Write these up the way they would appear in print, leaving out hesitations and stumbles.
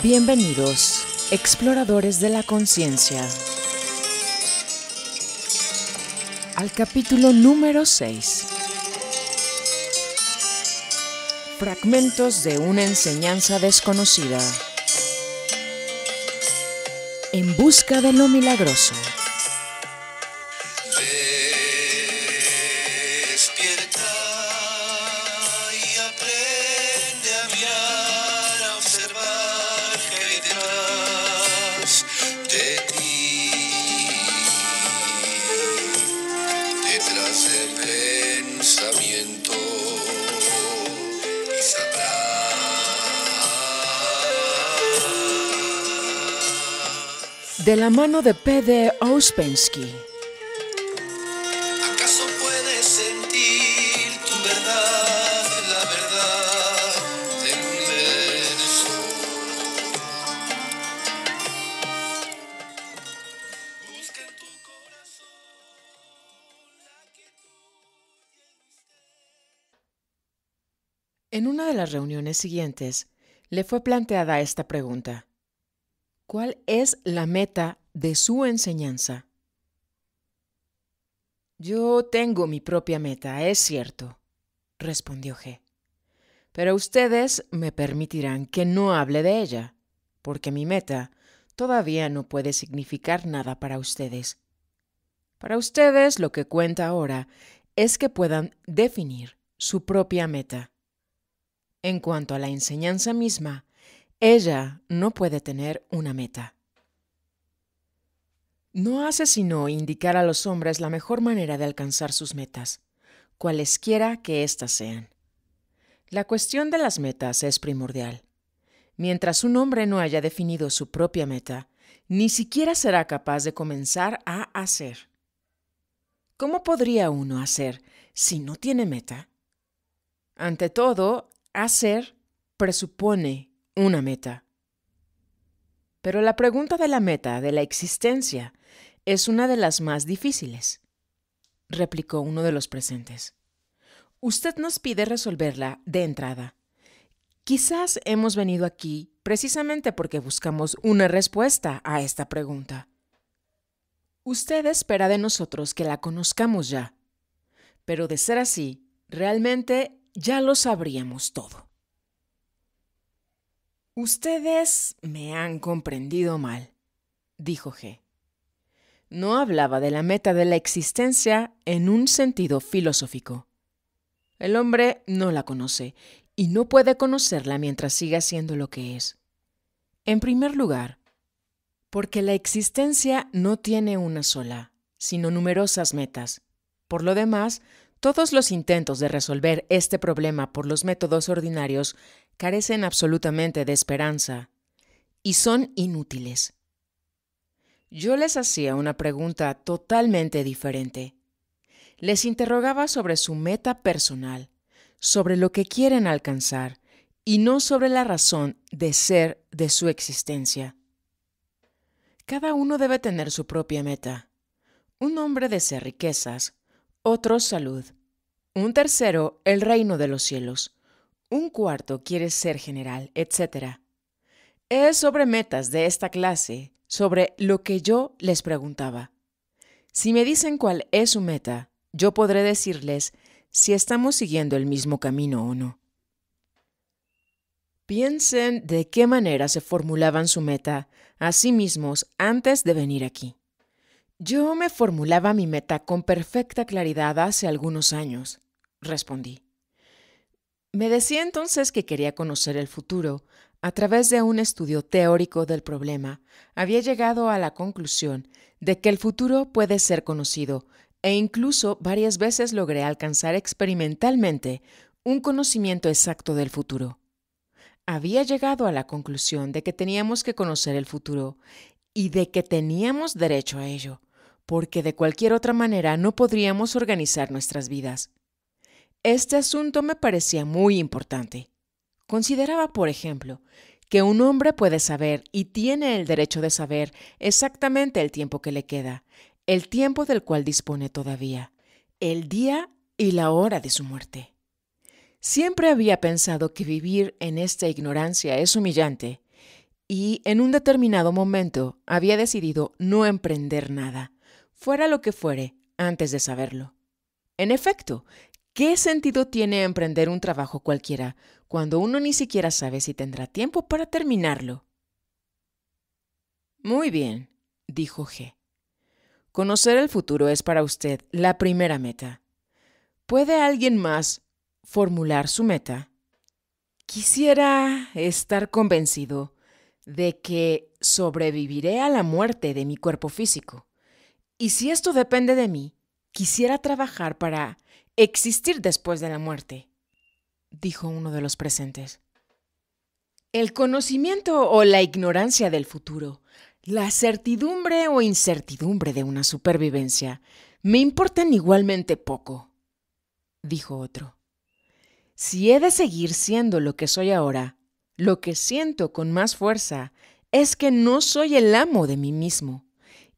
Bienvenidos, exploradores de la conciencia, al capítulo número 6. Fragmentos de una enseñanza desconocida. En busca de lo milagroso. Despierta y aprende a mirar, a observar que hay detrás de ti, detrás del pensamiento, y sabrás. De la mano de P.D. Ouspensky. ¿Acaso puedes sentir tu verdad, la verdad del universo? Busca en tu corazón la quietud y el misterio. En una de las reuniones siguientes, le fue planteada esta pregunta. ¿Cuál es la meta de su enseñanza? Yo tengo mi propia meta, es cierto, respondió G. Pero ustedes me permitirán que no hable de ella, porque mi meta todavía no puede significar nada para ustedes. Para ustedes lo que cuenta ahora es que puedan definir su propia meta. En cuanto a la enseñanza misma, ella no puede tener una meta. No hace sino indicar a los hombres la mejor manera de alcanzar sus metas, cualesquiera que éstas sean. La cuestión de las metas es primordial. Mientras un hombre no haya definido su propia meta, ni siquiera será capaz de comenzar a hacer. ¿Cómo podría uno hacer si no tiene meta? Ante todo, hacer presupone una meta. Pero la pregunta de la meta, de la existencia, es una de las más difíciles, replicó uno de los presentes. Usted nos pide resolverla de entrada. Quizás hemos venido aquí precisamente porque buscamos una respuesta a esta pregunta. Usted espera de nosotros que la conozcamos ya, pero de ser así, realmente ya lo sabríamos todo. Ustedes me han comprendido mal, dijo G. No hablaba de la meta de la existencia en un sentido filosófico. El hombre no la conoce y no puede conocerla mientras siga siendo lo que es. En primer lugar, porque la existencia no tiene una sola, sino numerosas metas. Por lo demás, todos los intentos de resolver este problema por los métodos ordinarios carecen absolutamente de esperanza y son inútiles. Yo les hacía una pregunta totalmente diferente. Les interrogaba sobre su meta personal, sobre lo que quieren alcanzar y no sobre la razón de ser de su existencia. Cada uno debe tener su propia meta. Un hombre desea riquezas, otro salud, un tercero el reino de los cielos, un cuarto quiere ser general, etc. Es sobre metas de esta clase, sobre lo que yo les preguntaba. Si me dicen cuál es su meta, yo podré decirles si estamos siguiendo el mismo camino o no. Piensen de qué manera se formulaban su meta a sí mismos antes de venir aquí. Yo me formulaba mi meta con perfecta claridad hace algunos años, respondí. Me decía entonces que quería conocer el futuro. A través de un estudio teórico del problema, había llegado a la conclusión de que el futuro puede ser conocido, e incluso varias veces logré alcanzar experimentalmente un conocimiento exacto del futuro. Había llegado a la conclusión de que teníamos que conocer el futuro y de que teníamos derecho a ello, porque de cualquier otra manera no podríamos organizar nuestras vidas. Este asunto me parecía muy importante. Consideraba, por ejemplo, que un hombre puede saber y tiene el derecho de saber exactamente el tiempo que le queda, el tiempo del cual dispone todavía, el día y la hora de su muerte. Siempre había pensado que vivir en esta ignorancia es humillante y en un determinado momento había decidido no emprender nada, fuera lo que fuere, antes de saberlo. En efecto, ¿qué sentido tiene emprender un trabajo cualquiera cuando uno ni siquiera sabe si tendrá tiempo para terminarlo? Muy bien, dijo G. Conocer el futuro es para usted la primera meta. ¿Puede alguien más formular su meta? Quisiera estar convencido de que sobreviviré a la muerte de mi cuerpo físico. Y si esto depende de mí, quisiera trabajar para existir después de la muerte, dijo uno de los presentes. El conocimiento o la ignorancia del futuro, la certidumbre o incertidumbre de una supervivencia, me importan igualmente poco, dijo otro. Si he de seguir siendo lo que soy ahora, lo que siento con más fuerza es que no soy el amo de mí mismo.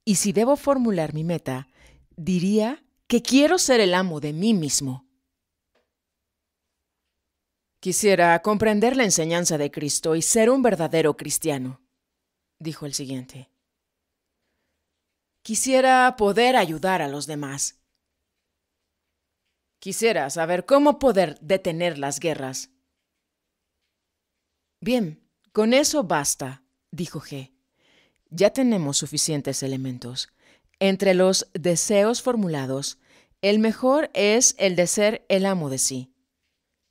Y si debo formular mi meta, diría que quiero ser el amo de mí mismo. Quisiera comprender la enseñanza de Cristo y ser un verdadero cristiano, dijo el siguiente. Quisiera poder ayudar a los demás. Quisiera saber cómo poder detener las guerras. Bien, con eso basta, dijo G. Ya tenemos suficientes elementos. Entre los deseos formulados, el mejor es el de ser el amo de sí.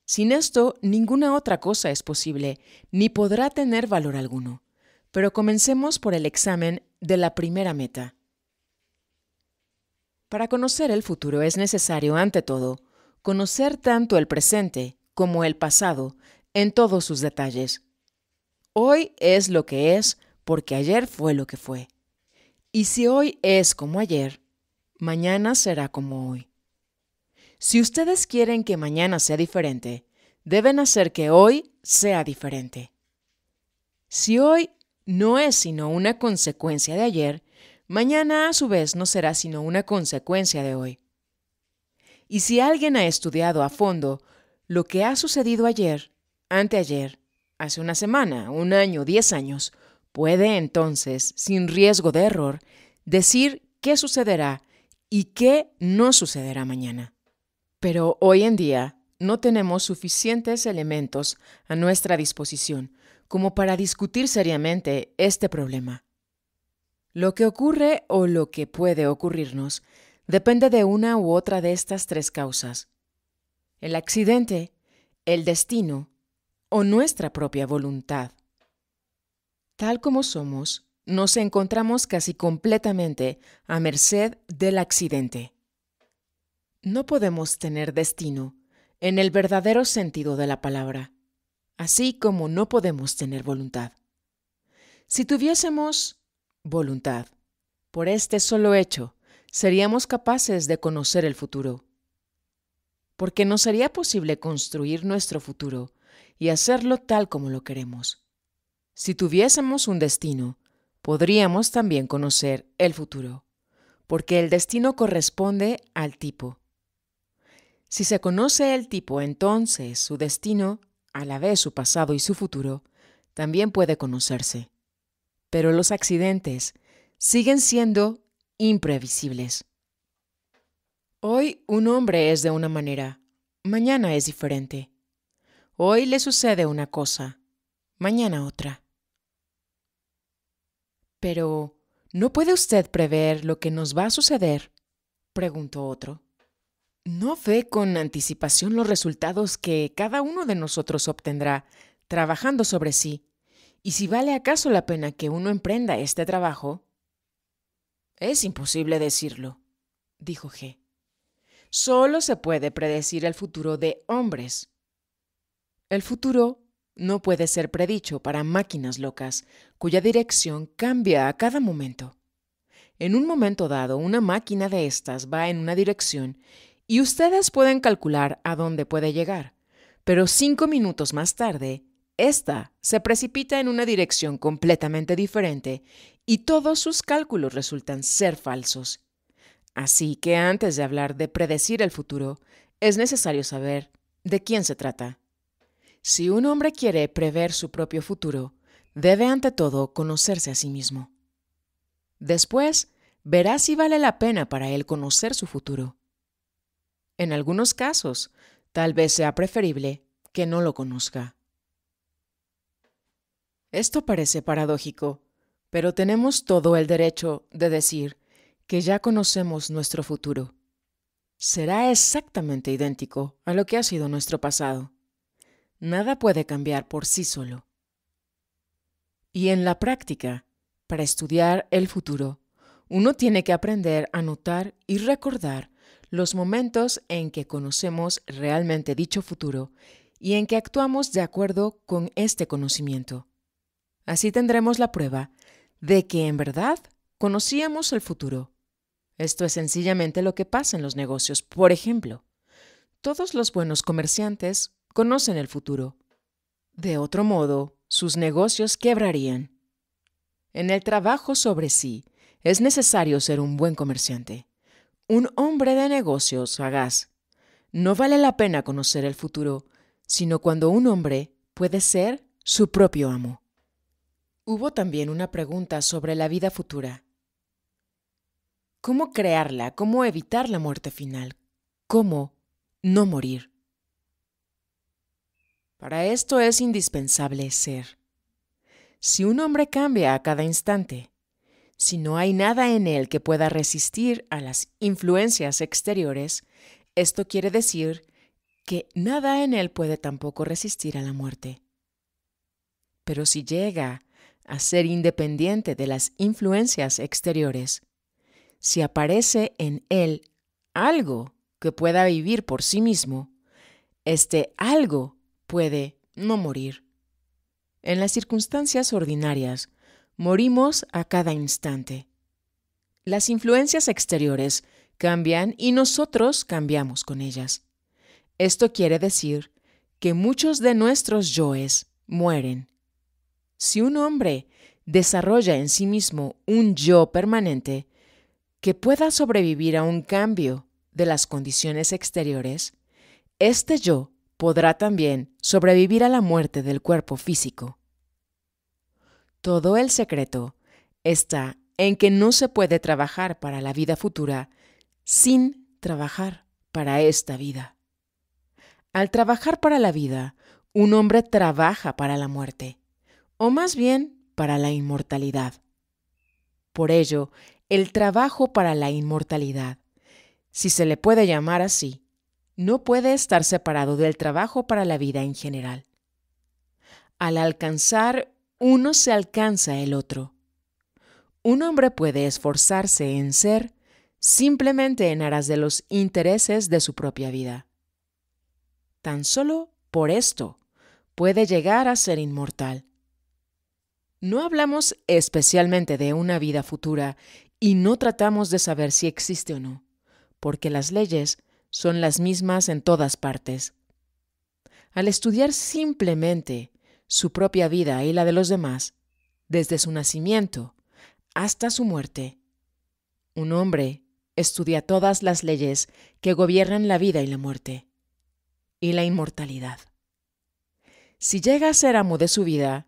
Sin esto, ninguna otra cosa es posible, ni podrá tener valor alguno. Pero comencemos por el examen de la primera meta. Para conocer el futuro es necesario, ante todo, conocer tanto el presente como el pasado en todos sus detalles. Hoy es lo que es porque ayer fue lo que fue. Y si hoy es como ayer, mañana será como hoy. Si ustedes quieren que mañana sea diferente, deben hacer que hoy sea diferente. Si hoy no es sino una consecuencia de ayer, mañana a su vez no será sino una consecuencia de hoy. Y si alguien ha estudiado a fondo lo que ha sucedido ayer, anteayer, hace una semana, un año, 10 años, puede entonces, sin riesgo de error, decir qué sucederá y qué no sucederá mañana. Pero hoy en día no tenemos suficientes elementos a nuestra disposición como para discutir seriamente este problema. Lo que ocurre o lo que puede ocurrirnos depende de una u otra de estas tres causas: el accidente, el destino o nuestra propia voluntad. Tal como somos, nos encontramos casi completamente a merced del accidente. No podemos tener destino en el verdadero sentido de la palabra, así como no podemos tener voluntad. Si tuviésemos voluntad, por este solo hecho, seríamos capaces de conocer el futuro, porque nos sería posible construir nuestro futuro y hacerlo tal como lo queremos. Si tuviésemos un destino, podríamos también conocer el futuro, porque el destino corresponde al tipo. Si se conoce el tipo, entonces su destino, a la vez su pasado y su futuro, también puede conocerse. Pero los accidentes siguen siendo imprevisibles. Hoy un hombre es de una manera, mañana es diferente. Hoy le sucede una cosa, mañana otra. Pero, ¿no puede usted prever lo que nos va a suceder?, preguntó otro. ¿No ve con anticipación los resultados que cada uno de nosotros obtendrá trabajando sobre sí? ¿Y si vale acaso la pena que uno emprenda este trabajo? Es imposible decirlo, dijo G. Solo se puede predecir el futuro de hombres. El futuro no puede ser predicho para máquinas locas, cuya dirección cambia a cada momento. En un momento dado, una máquina de estas va en una dirección y ustedes pueden calcular a dónde puede llegar, pero 5 minutos más tarde, ésta se precipita en una dirección completamente diferente y todos sus cálculos resultan ser falsos. Así que antes de hablar de predecir el futuro, es necesario saber de quién se trata. Si un hombre quiere prever su propio futuro, debe ante todo conocerse a sí mismo. Después, verá si vale la pena para él conocer su futuro. En algunos casos, tal vez sea preferible que no lo conozca. Esto parece paradójico, pero tenemos todo el derecho de decir que ya conocemos nuestro futuro. Será exactamente idéntico a lo que ha sido nuestro pasado. Nada puede cambiar por sí solo. Y en la práctica, para estudiar el futuro, uno tiene que aprender a notar y recordar los momentos en que conocemos realmente dicho futuro y en que actuamos de acuerdo con este conocimiento. Así tendremos la prueba de que en verdad conocíamos el futuro. Esto es sencillamente lo que pasa en los negocios. Por ejemplo, todos los buenos comerciantes conocen el futuro. De otro modo, sus negocios quebrarían. En el trabajo sobre sí, es necesario ser un buen comerciante, un hombre de negocios sagaz. No vale la pena conocer el futuro, sino cuando un hombre puede ser su propio amo. Hubo también una pregunta sobre la vida futura. ¿Cómo crearla? ¿Cómo evitar la muerte final? ¿Cómo no morir? Para esto es indispensable ser. Si un hombre cambia a cada instante, si no hay nada en él que pueda resistir a las influencias exteriores, esto quiere decir que nada en él puede tampoco resistir a la muerte. Pero si llega a ser independiente de las influencias exteriores, si aparece en él algo que pueda vivir por sí mismo, este algo puede no morir. En las circunstancias ordinarias, morimos a cada instante. Las influencias exteriores cambian y nosotros cambiamos con ellas. Esto quiere decir que muchos de nuestros yoes mueren. Si un hombre desarrolla en sí mismo un yo permanente que pueda sobrevivir a un cambio de las condiciones exteriores, este yo podrá también sobrevivir a la muerte del cuerpo físico. Todo el secreto está en que no se puede trabajar para la vida futura sin trabajar para esta vida. Al trabajar para la vida, un hombre trabaja para la muerte, o más bien para la inmortalidad. Por ello, el trabajo para la inmortalidad, si se le puede llamar así, no puede estar separado del trabajo para la vida en general. Al alcanzar uno se alcanza el otro. Un hombre puede esforzarse en ser simplemente en aras de los intereses de su propia vida. Tan solo por esto puede llegar a ser inmortal. No hablamos especialmente de una vida futura y no tratamos de saber si existe o no, porque las leyes son las mismas en todas partes. Al estudiar simplemente su propia vida y la de los demás, desde su nacimiento hasta su muerte, un hombre estudia todas las leyes que gobiernan la vida y la muerte, y la inmortalidad. Si llega a ser amo de su vida,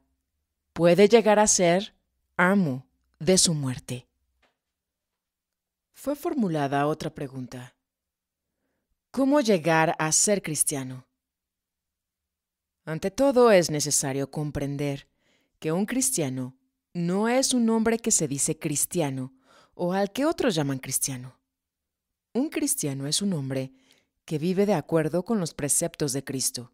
puede llegar a ser amo de su muerte. Fue formulada otra pregunta. ¿Cómo llegar a ser cristiano? Ante todo, es necesario comprender que un cristiano no es un hombre que se dice cristiano o al que otros llaman cristiano. Un cristiano es un hombre que vive de acuerdo con los preceptos de Cristo.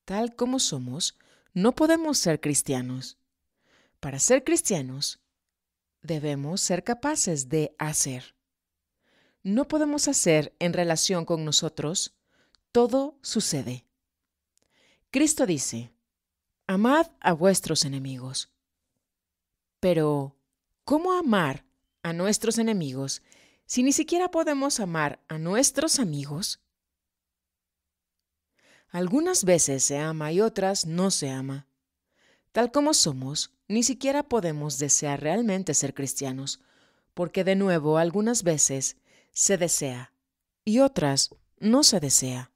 Tal como somos, no podemos ser cristianos. Para ser cristianos, debemos ser capaces de hacer. No podemos hacer en relación con nosotros, todo sucede. Cristo dice, amad a vuestros enemigos. Pero, ¿cómo amar a nuestros enemigos si ni siquiera podemos amar a nuestros amigos? Algunas veces se ama y otras no se ama. Tal como somos, ni siquiera podemos desear realmente ser cristianos, porque de nuevo algunas veces se desea y otras no se desea.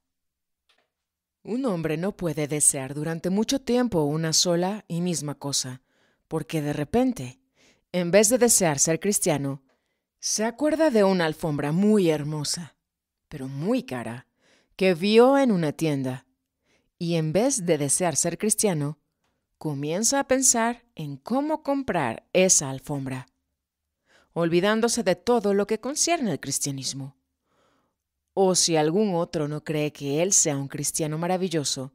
Un hombre no puede desear durante mucho tiempo una sola y misma cosa, porque de repente, en vez de desear ser cristiano, se acuerda de una alfombra muy hermosa, pero muy cara, que vio en una tienda, y en vez de desear ser cristiano, comienza a pensar en cómo comprar esa alfombra, olvidándose de todo lo que concierne al cristianismo. O si algún otro no cree que él sea un cristiano maravilloso,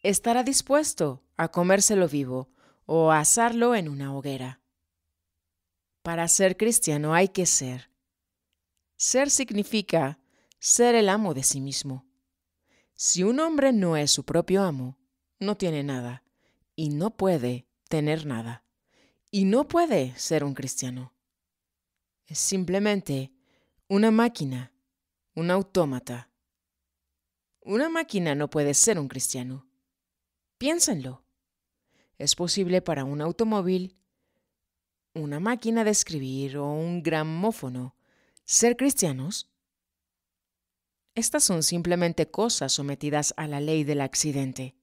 estará dispuesto a comérselo vivo o a asarlo en una hoguera. Para ser cristiano hay que ser. Ser significa ser el amo de sí mismo. Si un hombre no es su propio amo, no tiene nada y no puede tener nada y no puede ser un cristiano. Es simplemente una máquina, un autómata. Una máquina no puede ser un cristiano. Piénsenlo. ¿Es posible para un automóvil, una máquina de escribir o un gramófono ser cristianos? Estas son simplemente cosas sometidas a la ley del accidente.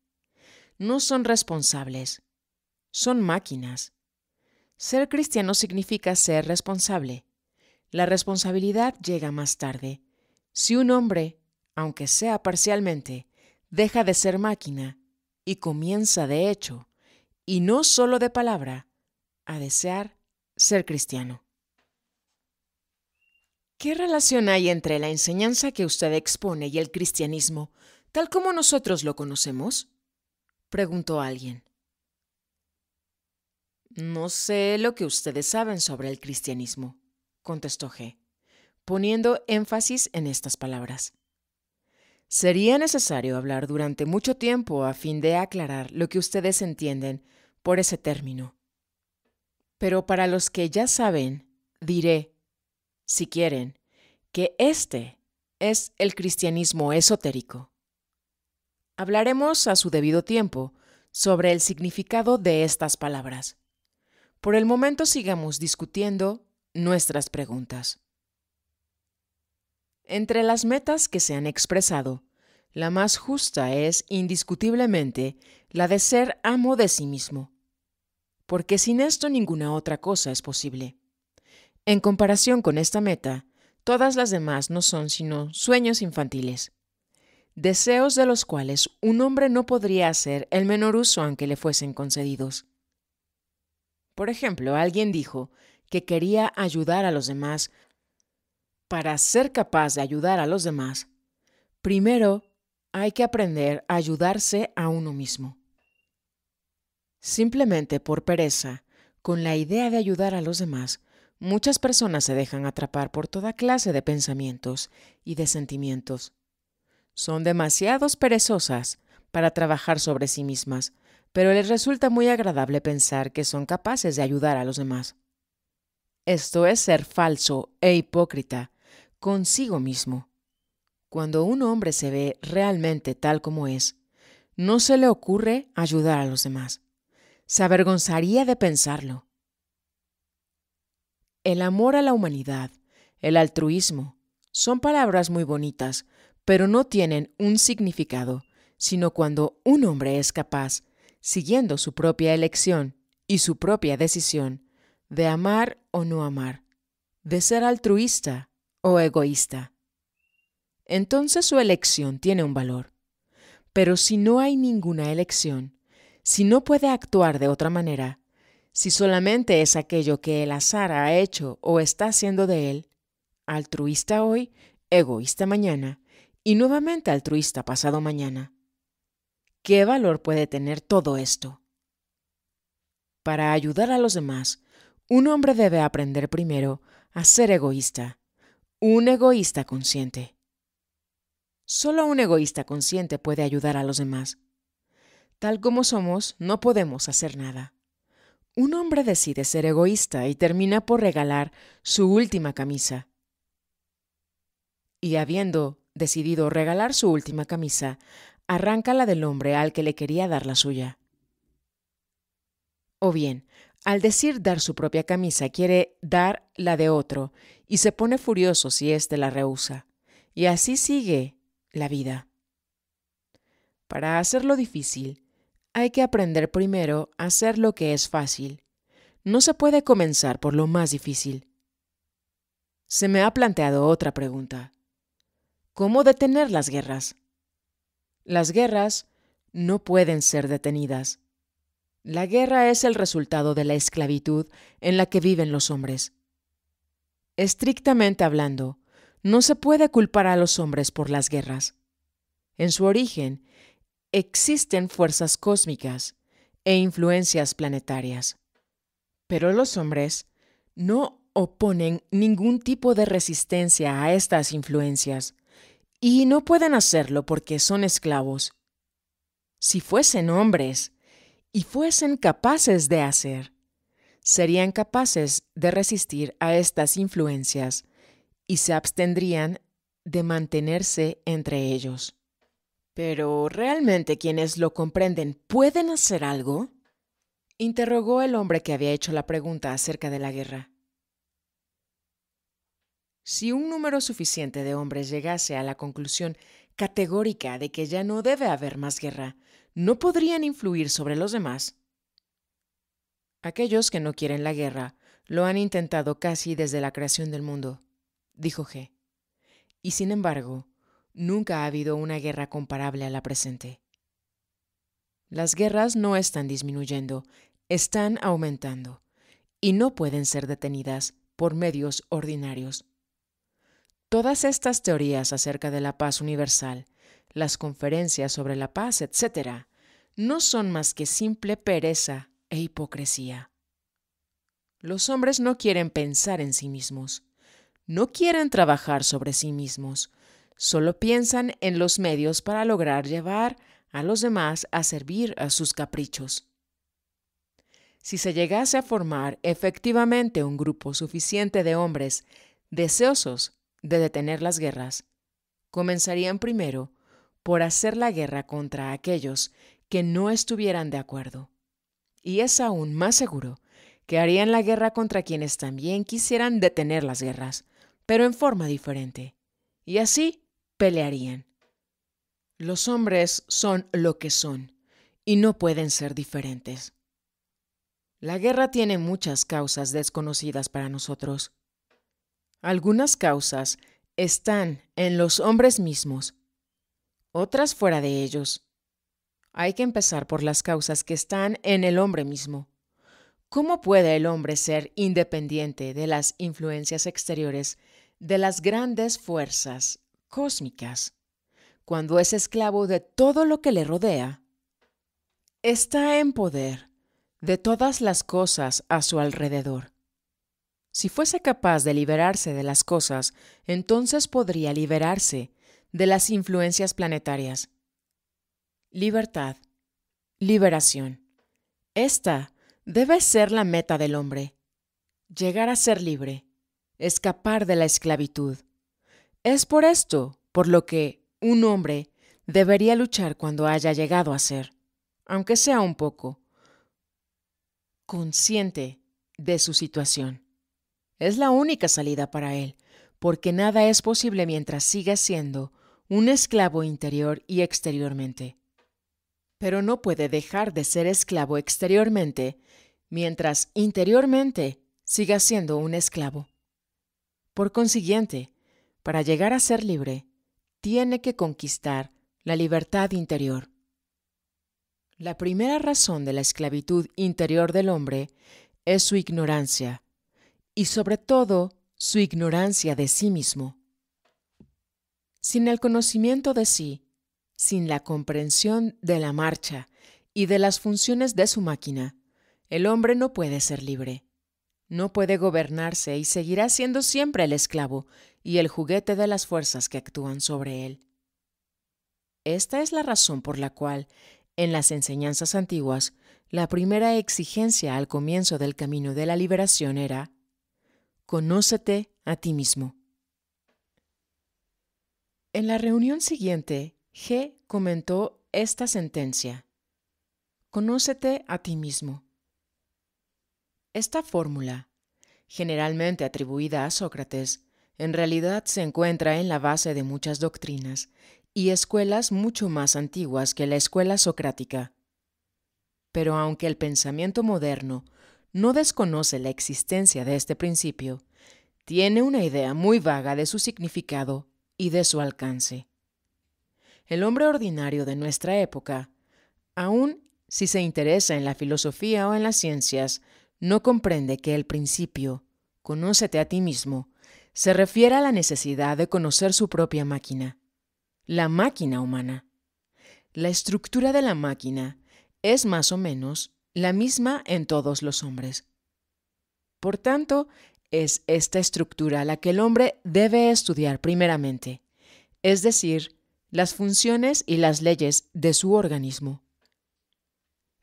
No son responsables. Son máquinas. Ser cristiano significa ser responsable. La responsabilidad llega más tarde. Si un hombre, aunque sea parcialmente, deja de ser máquina y comienza de hecho, y no solo de palabra, a desear ser cristiano. ¿Qué relación hay entre la enseñanza que usted expone y el cristianismo, tal como nosotros lo conocemos? Preguntó alguien. No sé lo que ustedes saben sobre el cristianismo, contestó G, poniendo énfasis en estas palabras. Sería necesario hablar durante mucho tiempo a fin de aclarar lo que ustedes entienden por ese término. Pero para los que ya saben, diré, si quieren, que este es el cristianismo esotérico. Hablaremos a su debido tiempo sobre el significado de estas palabras. Por el momento sigamos discutiendo nuestras preguntas. Entre las metas que se han expresado, la más justa es indiscutiblemente la de ser amo de sí mismo, porque sin esto ninguna otra cosa es posible. En comparación con esta meta, todas las demás no son sino sueños infantiles, deseos de los cuales un hombre no podría hacer el menor uso aunque le fuesen concedidos. Por ejemplo, alguien dijo que quería ayudar a los demás. Para ser capaz de ayudar a los demás, primero hay que aprender a ayudarse a uno mismo. Simplemente por pereza, con la idea de ayudar a los demás, muchas personas se dejan atrapar por toda clase de pensamientos y de sentimientos. Son demasiados perezosas para trabajar sobre sí mismas, pero les resulta muy agradable pensar que son capaces de ayudar a los demás. Esto es ser falso e hipócrita consigo mismo. Cuando un hombre se ve realmente tal como es, no se le ocurre ayudar a los demás. Se avergonzaría de pensarlo. El amor a la humanidad, el altruismo, son palabras muy bonitas, pero no tienen un significado, sino cuando un hombre es capaz, siguiendo su propia elección y su propia decisión, de amar o no amar, de ser altruista o egoísta. Entonces su elección tiene un valor. Pero si no hay ninguna elección, si no puede actuar de otra manera, si solamente es aquello que el azar ha hecho o está haciendo de él, altruista hoy, egoísta mañana y nuevamente altruista pasado mañana, ¿qué valor puede tener todo esto? Para ayudar a los demás, un hombre debe aprender primero a ser egoísta, un egoísta consciente. Solo un egoísta consciente puede ayudar a los demás. Tal como somos, no podemos hacer nada. Un hombre decide ser egoísta y termina por regalar su última camisa. Y habiendo decidido regalar su última camisa, arranca la del hombre al que le quería dar la suya. O bien, al decir dar su propia camisa, quiere dar la de otro y se pone furioso si éste la rehúsa. Y así sigue la vida. Para hacerlo difícil, hay que aprender primero a hacer lo que es fácil. No se puede comenzar por lo más difícil. Se me ha planteado otra pregunta. ¿Cómo detener las guerras? Las guerras no pueden ser detenidas. La guerra es el resultado de la esclavitud en la que viven los hombres. Estrictamente hablando, no se puede culpar a los hombres por las guerras. En su origen, existen fuerzas cósmicas e influencias planetarias. Pero los hombres no oponen ningún tipo de resistencia a estas influencias y no pueden hacerlo porque son esclavos. Si fuesen hombres y fuesen capaces de hacer, serían capaces de resistir a estas influencias y se abstendrían de mantenerse entre ellos. Pero ¿realmente quienes lo comprenden pueden hacer algo? Interrogó el hombre que había hecho la pregunta acerca de la guerra. Si un número suficiente de hombres llegase a la conclusión categórica de que ya no debe haber más guerra, ¿no podrían influir sobre los demás? Aquellos que no quieren la guerra lo han intentado casi desde la creación del mundo, dijo G. Y sin embargo, nunca ha habido una guerra comparable a la presente. Las guerras no están disminuyendo, están aumentando, y no pueden ser detenidas por medios ordinarios. Todas estas teorías acerca de la paz universal, las conferencias sobre la paz, etc., no son más que simple pereza e hipocresía. Los hombres no quieren pensar en sí mismos, no quieren trabajar sobre sí mismos, solo piensan en los medios para lograr llevar a los demás a servir a sus caprichos. Si se llegase a formar efectivamente un grupo suficiente de hombres deseosos de detener las guerras, comenzarían primero por hacer la guerra contra aquellos que no estuvieran de acuerdo. Y es aún más seguro que harían la guerra contra quienes también quisieran detener las guerras, pero en forma diferente. Y así pelearían. Los hombres son lo que son y no pueden ser diferentes. La guerra tiene muchas causas desconocidas para nosotros. Algunas causas están en los hombres mismos, otras fuera de ellos. Hay que empezar por las causas que están en el hombre mismo. ¿Cómo puede el hombre ser independiente de las influencias exteriores de las grandes fuerzas cósmicas cuando es esclavo de todo lo que le rodea? Está en poder de todas las cosas a su alrededor. Si fuese capaz de liberarse de las cosas, entonces podría liberarse de las influencias planetarias. Libertad, liberación. Esta debe ser la meta del hombre. Llegar a ser libre, escapar de la esclavitud. Es por esto por lo que un hombre debería luchar cuando haya llegado a ser, aunque sea un poco, consciente de su situación. Es la única salida para él, porque nada es posible mientras siga siendo un esclavo interior y exteriormente. Pero no puede dejar de ser esclavo exteriormente mientras interiormente siga siendo un esclavo. Por consiguiente, para llegar a ser libre, tiene que conquistar la libertad interior. La primera razón de la esclavitud interior del hombre es su ignorancia, y sobre todo su ignorancia de sí mismo. Sin el conocimiento de sí, sin la comprensión de la marcha y de las funciones de su máquina, el hombre no puede ser libre. No puede gobernarse y seguirá siendo siempre el esclavo y el juguete de las fuerzas que actúan sobre él. Esta es la razón por la cual, en las enseñanzas antiguas, la primera exigencia al comienzo del camino de la liberación era: conócete a ti mismo. En la reunión siguiente, G comentó esta sentencia: conócete a ti mismo. Esta fórmula, generalmente atribuida a Sócrates, en realidad se encuentra en la base de muchas doctrinas y escuelas mucho más antiguas que la escuela socrática. Pero aunque el pensamiento moderno no desconoce la existencia de este principio, tiene una idea muy vaga de su significado y de su alcance. El hombre ordinario de nuestra época, aun si se interesa en la filosofía o en las ciencias, no comprende que el principio, conócete a ti mismo, se refiere a la necesidad de conocer su propia máquina, la máquina humana. La estructura de la máquina es más o menos la misma en todos los hombres. Por tanto, es esta estructura la que el hombre debe estudiar primeramente, es decir, las funciones y las leyes de su organismo.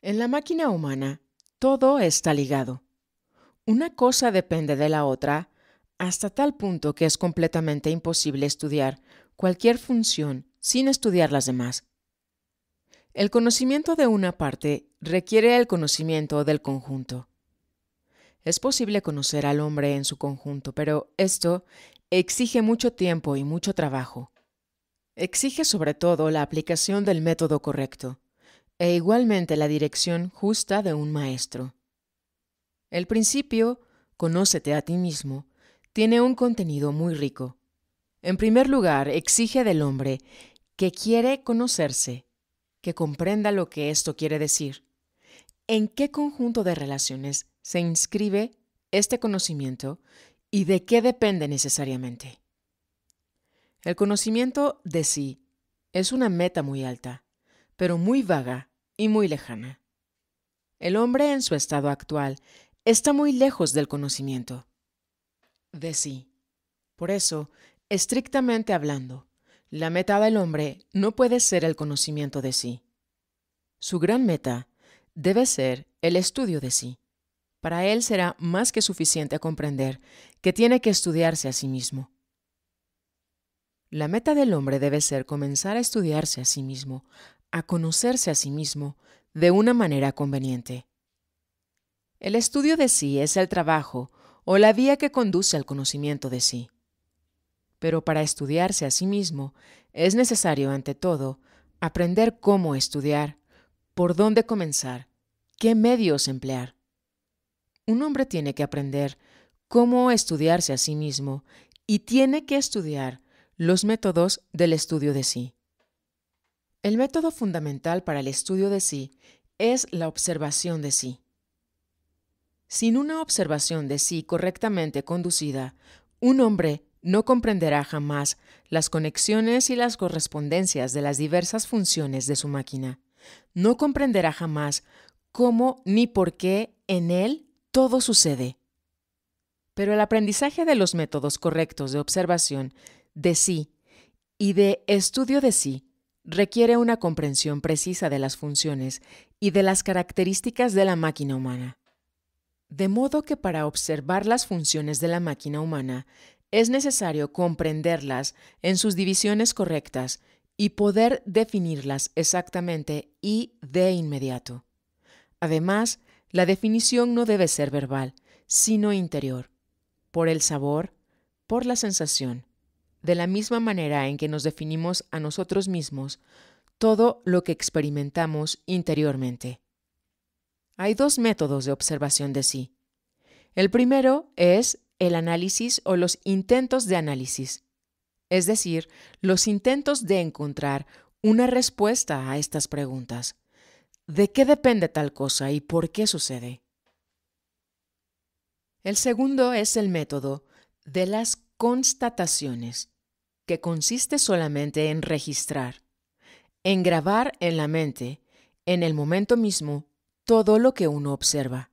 En la máquina humana, todo está ligado. Una cosa depende de la otra hasta tal punto que es completamente imposible estudiar cualquier función sin estudiar las demás. El conocimiento de una parte requiere el conocimiento del conjunto. Es posible conocer al hombre en su conjunto, pero esto exige mucho tiempo y mucho trabajo. Exige sobre todo la aplicación del método correcto, e igualmente la dirección justa de un maestro. El principio, conócete a ti mismo, tiene un contenido muy rico. En primer lugar, exige del hombre que quiere conocerse, que comprenda lo que esto quiere decir. ¿En qué conjunto de relaciones se inscribe este conocimiento y de qué depende necesariamente? El conocimiento de sí es una meta muy alta, pero muy vaga y muy lejana. El hombre en su estado actual está muy lejos del conocimiento de sí. Por eso, estrictamente hablando, la meta del hombre no puede ser el conocimiento de sí. Su gran meta debe ser el estudio de sí. Para él será más que suficiente comprender que tiene que estudiarse a sí mismo. La meta del hombre debe ser comenzar a estudiarse a sí mismo, a conocerse a sí mismo de una manera conveniente. El estudio de sí es el trabajo o la vía que conduce al conocimiento de sí. Pero para estudiarse a sí mismo es necesario, ante todo, aprender cómo estudiar, por dónde comenzar, qué medios emplear. Un hombre tiene que aprender cómo estudiarse a sí mismo y tiene que estudiar los métodos del estudio de sí. El método fundamental para el estudio de sí es la observación de sí. Sin una observación de sí correctamente conducida, un hombre no comprenderá jamás las conexiones y las correspondencias de las diversas funciones de su máquina. No comprenderá jamás cómo ni por qué en él todo sucede. Pero el aprendizaje de los métodos correctos de observación de sí y de estudio de sí requiere una comprensión precisa de las funciones y de las características de la máquina humana. De modo que para observar las funciones de la máquina humana es necesario comprenderlas en sus divisiones correctas y poder definirlas exactamente y de inmediato. Además, la definición no debe ser verbal, sino interior, por el sabor, por la sensación, de la misma manera en que nos definimos a nosotros mismos todo lo que experimentamos interiormente. Hay dos métodos de observación de sí. El primero es el análisis o los intentos de análisis, es decir, los intentos de encontrar una respuesta a estas preguntas. ¿De qué depende tal cosa y por qué sucede? El segundo es el método de las constataciones, que consiste solamente en registrar, en grabar en la mente, en el momento mismo, todo lo que uno observa.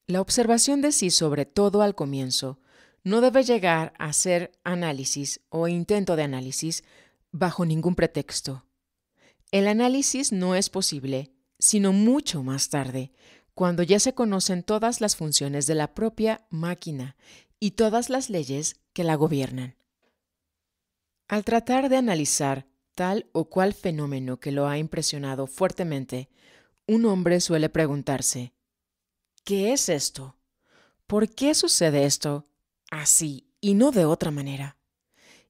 La observación de sí, sobre todo al comienzo, no debe llegar a ser análisis o intento de análisis bajo ningún pretexto. El análisis no es posible, sino mucho más tarde, cuando ya se conocen todas las funciones de la propia máquina y todas las leyes que la gobiernan. Al tratar de analizar tal o cual fenómeno que lo ha impresionado fuertemente, un hombre suele preguntarse: ¿qué es esto? ¿Por qué sucede esto así y no de otra manera?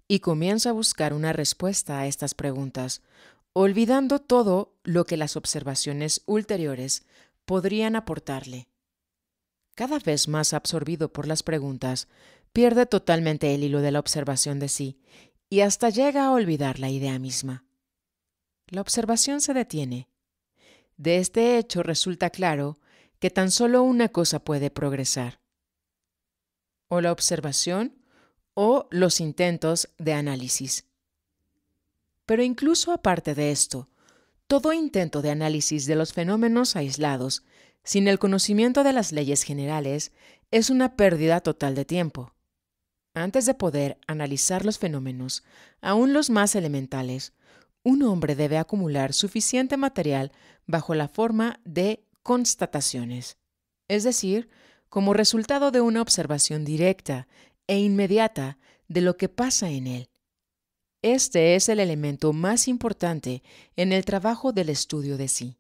y comienza a buscar una respuesta a estas preguntas, olvidando todo lo que las observaciones ulteriores podrían aportarle. Cada vez más absorbido por las preguntas, pierde totalmente el hilo de la observación de sí y hasta llega a olvidar la idea misma. La observación se detiene. De este hecho resulta claro que tan solo una cosa puede progresar: o la observación o los intentos de análisis. Pero incluso aparte de esto, todo intento de análisis de los fenómenos aislados, sin el conocimiento de las leyes generales, es una pérdida total de tiempo. Antes de poder analizar los fenómenos, aun los más elementales, un hombre debe acumular suficiente material bajo la forma de constataciones, es decir, como resultado de una observación directa e inmediata de lo que pasa en él. Este es el elemento más importante en el trabajo del estudio de sí.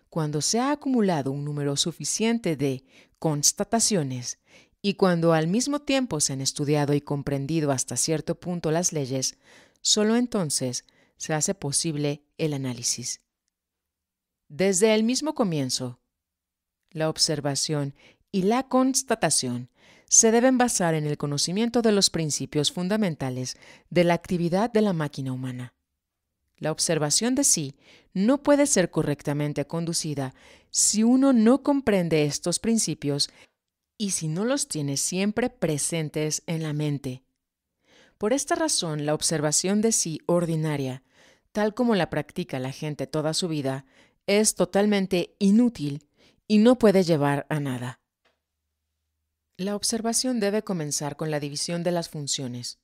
Cuando se ha acumulado un número suficiente de constataciones y cuando al mismo tiempo se han estudiado y comprendido hasta cierto punto las leyes, solo entonces se hace posible el análisis. Desde el mismo comienzo, la observación y la constatación se deben basar en el conocimiento de los principios fundamentales de la actividad de la máquina humana. La observación de sí no puede ser correctamente conducida si uno no comprende estos principios y si no los tiene siempre presentes en la mente. Por esta razón, la observación de sí ordinaria, tal como la practica la gente toda su vida, es totalmente inútil y no puede llevar a nada. La observación debe comenzar con la división de las funciones.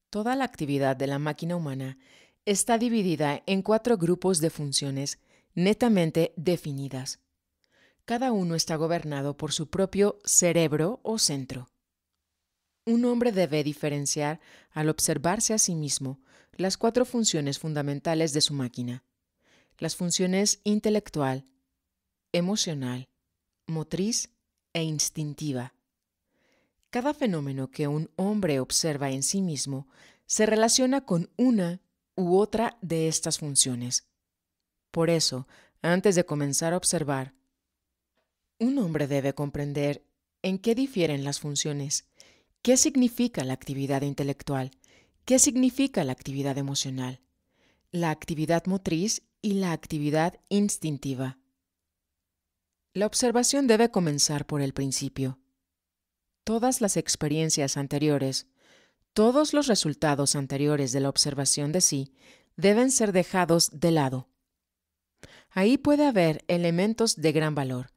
Toda la actividad de la máquina humana está dividida en 4 grupos de funciones netamente definidas. Cada uno está gobernado por su propio cerebro o centro. Un hombre debe diferenciar, al observarse a sí mismo, las 4 funciones fundamentales de su máquina: las funciones intelectual, emocional, motriz e instintiva. Cada fenómeno que un hombre observa en sí mismo se relaciona con una u otra de estas funciones. Por eso, antes de comenzar a observar, un hombre debe comprender en qué difieren las funciones, qué significa la actividad intelectual, qué significa la actividad emocional, la actividad motriz y la actividad instintiva. La observación debe comenzar por el principio. Todas las experiencias anteriores, todos los resultados anteriores de la observación de sí deben ser dejados de lado. Ahí puede haber elementos de gran valor,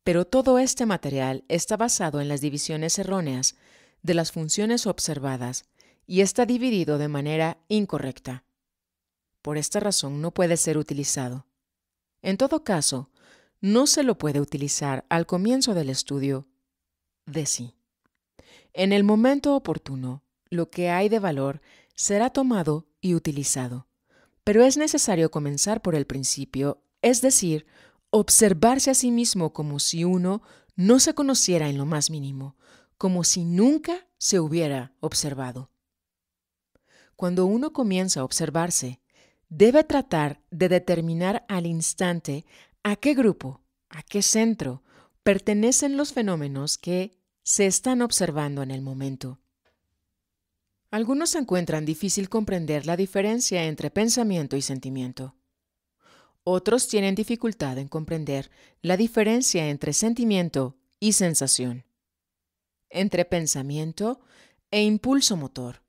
pero todo este material está basado en las divisiones erróneas de las funciones observadas y está dividido de manera incorrecta. Por esta razón no puede ser utilizado. En todo caso, no se lo puede utilizar al comienzo del estudio de sí. En el momento oportuno, lo que hay de valor será tomado y utilizado, pero es necesario comenzar por el principio, es decir, observarse a sí mismo como si uno no se conociera en lo más mínimo, como si nunca se hubiera observado. Cuando uno comienza a observarse, debe tratar de determinar al instante a qué grupo, a qué centro pertenecen los fenómenos que se están observando en el momento. Algunos encuentran difícil comprender la diferencia entre pensamiento y sentimiento. Otros tienen dificultad en comprender la diferencia entre sentimiento y sensación, entre pensamiento e impulso motor.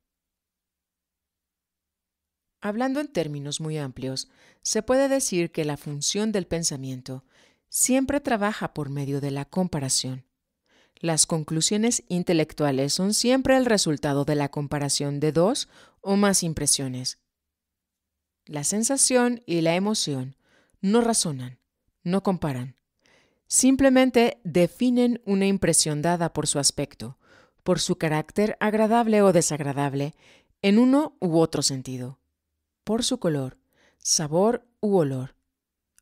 Hablando en términos muy amplios, se puede decir que la función del pensamiento siempre trabaja por medio de la comparación. Las conclusiones intelectuales son siempre el resultado de la comparación de 2 o más impresiones. La sensación y la emoción no razonan, no comparan. Simplemente definen una impresión dada por su aspecto, por su carácter agradable o desagradable, en uno u otro sentido, por su color, sabor u olor.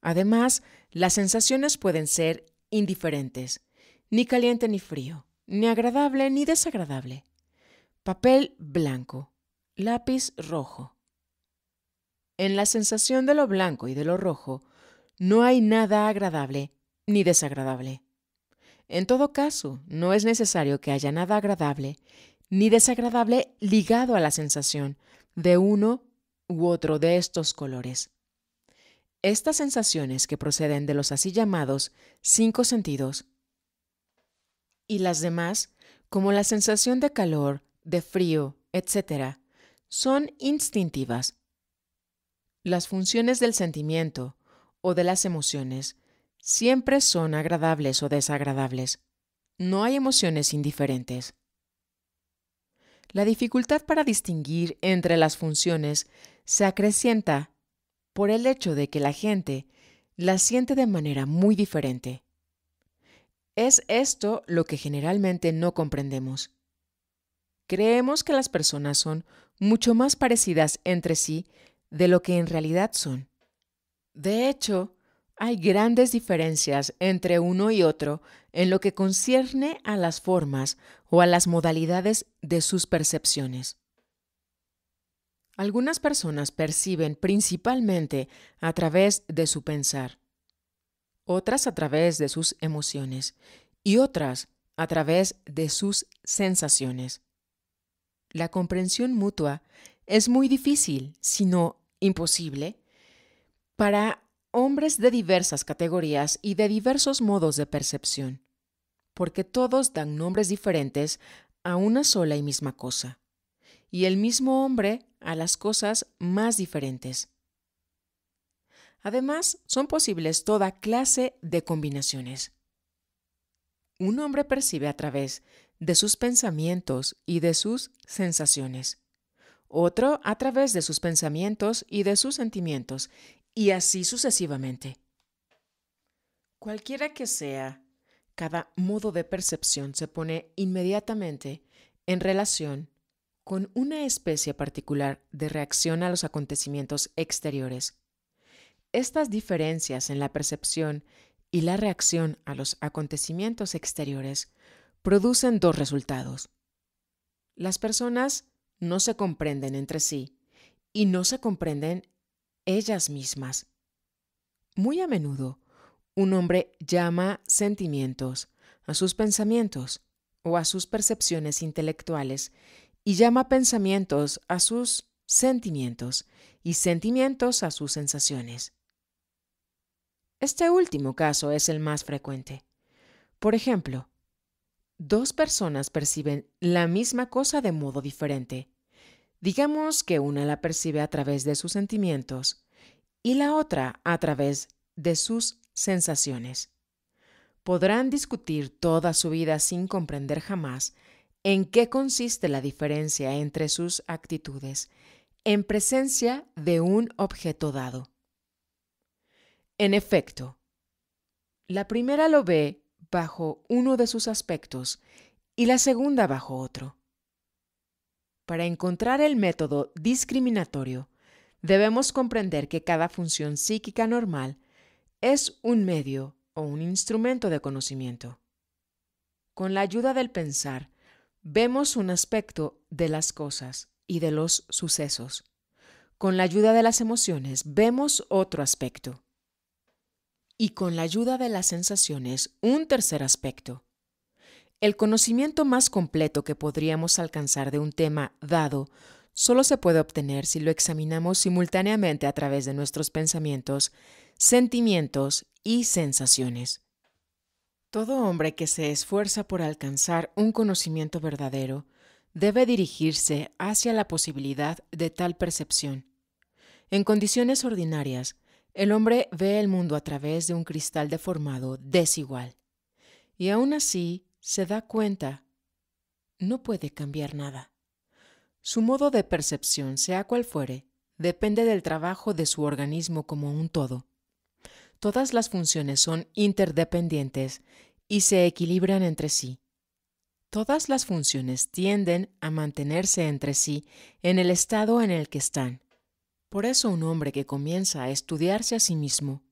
Además, las sensaciones pueden ser indiferentes, ni caliente ni frío, ni agradable ni desagradable. Papel blanco, lápiz rojo. En la sensación de lo blanco y de lo rojo no hay nada agradable ni desagradable. En todo caso, no es necesario que haya nada agradable ni desagradable ligado a la sensación de uno u otro de estos colores. Estas sensaciones que proceden de los así llamados 5 sentidos y las demás, como la sensación de calor, de frío, etc., son instintivas. Las funciones del sentimiento o de las emociones siempre son agradables o desagradables. No hay emociones indiferentes. La dificultad para distinguir entre las funciones se acrecienta por el hecho de que la gente las siente de manera muy diferente. Es esto lo que generalmente no comprendemos. Creemos que las personas son mucho más parecidas entre sí de lo que en realidad son. De hecho, hay grandes diferencias entre uno y otro en lo que concierne a las formas o a las modalidades de sus percepciones. Algunas personas perciben principalmente a través de su pensar, otras a través de sus emociones y otras a través de sus sensaciones. La comprensión mutua es muy difícil, si no imposible, para hombres de diversas categorías y de diversos modos de percepción, porque todos dan nombres diferentes a una sola y misma cosa, y el mismo hombre a las cosas más diferentes. Además, son posibles toda clase de combinaciones. Un hombre percibe a través de sus pensamientos y de sus sensaciones, otro a través de sus pensamientos y de sus sentimientos, y así sucesivamente. Cualquiera que sea, cada modo de percepción se pone inmediatamente en relación con una especie particular de reacción a los acontecimientos exteriores. Estas diferencias en la percepción y la reacción a los acontecimientos exteriores producen dos resultados. Las personas no se comprenden entre sí y no se comprenden ellas mismas. Muy a menudo, un hombre llama sentimientos a sus pensamientos o a sus percepciones intelectuales y llama pensamientos a sus sentimientos y sentimientos a sus sensaciones. Este último caso es el más frecuente. Por ejemplo, dos personas perciben la misma cosa de modo diferente. Digamos que una la percibe a través de sus sentimientos y la otra a través de sus sensaciones. Podrán discutir toda su vida sin comprender jamás en qué consiste la diferencia entre sus actitudes en presencia de un objeto dado. En efecto, la primera lo ve bajo uno de sus aspectos y la segunda bajo otro. Para encontrar el método discriminatorio, debemos comprender que cada función psíquica normal es un medio o un instrumento de conocimiento. Con la ayuda del pensar, vemos un aspecto de las cosas y de los sucesos. Con la ayuda de las emociones, vemos otro aspecto. Y con la ayuda de las sensaciones, un tercer aspecto. El conocimiento más completo que podríamos alcanzar de un tema dado solo se puede obtener si lo examinamos simultáneamente a través de nuestros pensamientos, sentimientos y sensaciones. Todo hombre que se esfuerza por alcanzar un conocimiento verdadero debe dirigirse hacia la posibilidad de tal percepción. En condiciones ordinarias, el hombre ve el mundo a través de un cristal deformado desigual, y aún así se da cuenta, no puede cambiar nada. Su modo de percepción, sea cual fuere, depende del trabajo de su organismo como un todo. Todas las funciones son interdependientes y se equilibran entre sí. Todas las funciones tienden a mantenerse entre sí en el estado en el que están. Por eso un hombre que comienza a estudiarse a sí mismo,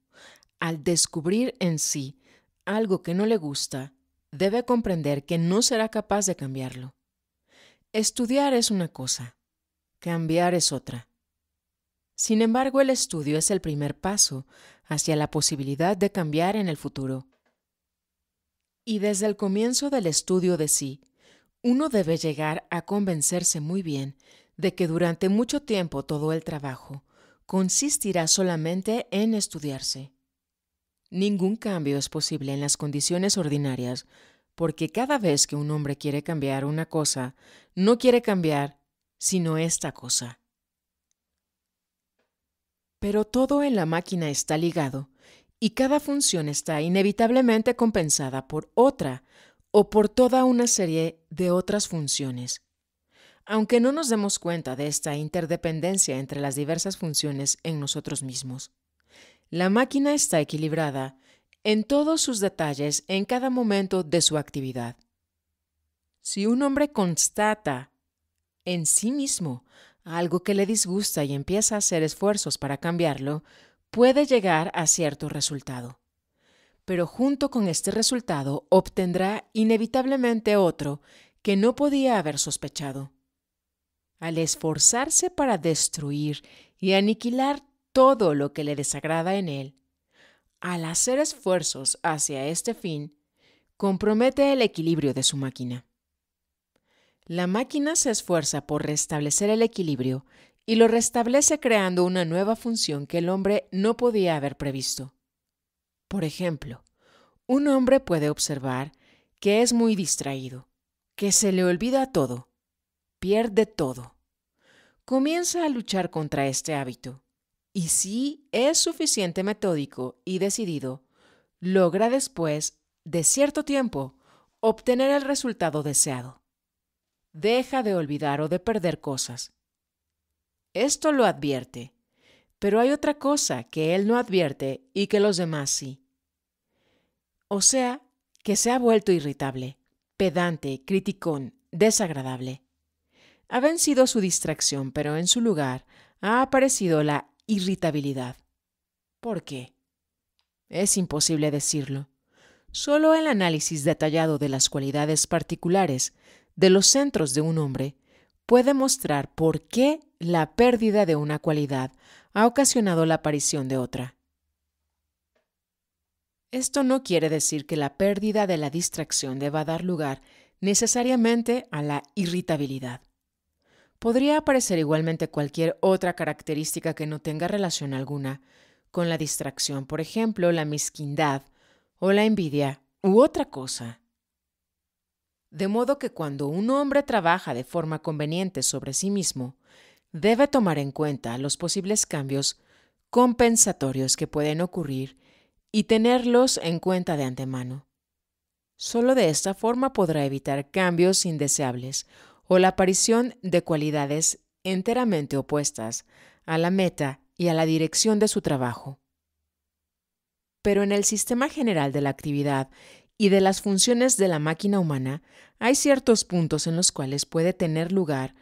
al descubrir en sí algo que no le gusta, debe comprender que no será capaz de cambiarlo. Estudiar es una cosa, cambiar es otra. Sin embargo, el estudio es el primer paso hacia la posibilidad de cambiar en el futuro. Y desde el comienzo del estudio de sí, uno debe llegar a convencerse muy bien de que durante mucho tiempo todo el trabajo consistirá solamente en estudiarse. Ningún cambio es posible en las condiciones ordinarias, porque cada vez que un hombre quiere cambiar una cosa, no quiere cambiar sino esta cosa. Pero todo en la máquina está ligado, y cada función está inevitablemente compensada por otra o por toda una serie de otras funciones. Aunque no nos demos cuenta de esta interdependencia entre las diversas funciones en nosotros mismos, la máquina está equilibrada en todos sus detalles en cada momento de su actividad. Si un hombre constata en sí mismo algo que le disgusta y empieza a hacer esfuerzos para cambiarlo, puede llegar a cierto resultado. Pero junto con este resultado obtendrá inevitablemente otro que no podía haber sospechado. Al esforzarse para destruir y aniquilar todo lo que le desagrada en él, al hacer esfuerzos hacia este fin, compromete el equilibrio de su máquina. La máquina se esfuerza por restablecer el equilibrio y lo restablece creando una nueva función que el hombre no podía haber previsto. Por ejemplo, un hombre puede observar que es muy distraído, que se le olvida todo, pierde todo. Comienza a luchar contra este hábito y si es suficiente metódico y decidido, logra después de cierto tiempo obtener el resultado deseado. Deja de olvidar o de perder cosas. Esto lo advierte, pero hay otra cosa que él no advierte y que los demás sí. O sea, que se ha vuelto irritable, pedante, criticón, desagradable. Ha vencido su distracción, pero en su lugar ha aparecido la irritabilidad. ¿Por qué? Es imposible decirlo. Solo el análisis detallado de las cualidades particulares de los centros de un hombre puede mostrar por qué la pérdida de una cualidad ha ocasionado la aparición de otra. Esto no quiere decir que la pérdida de la distracción deba dar lugar necesariamente a la irritabilidad. Podría aparecer igualmente cualquier otra característica que no tenga relación alguna con la distracción, por ejemplo, la mezquindad o la envidia u otra cosa. De modo que cuando un hombre trabaja de forma conveniente sobre sí mismo, debe tomar en cuenta los posibles cambios compensatorios que pueden ocurrir y tenerlos en cuenta de antemano. Solo de esta forma podrá evitar cambios indeseables o la aparición de cualidades enteramente opuestas a la meta y a la dirección de su trabajo. Pero en el sistema general de la actividad y de las funciones de la máquina humana, hay ciertos puntos en los cuales puede tener lugar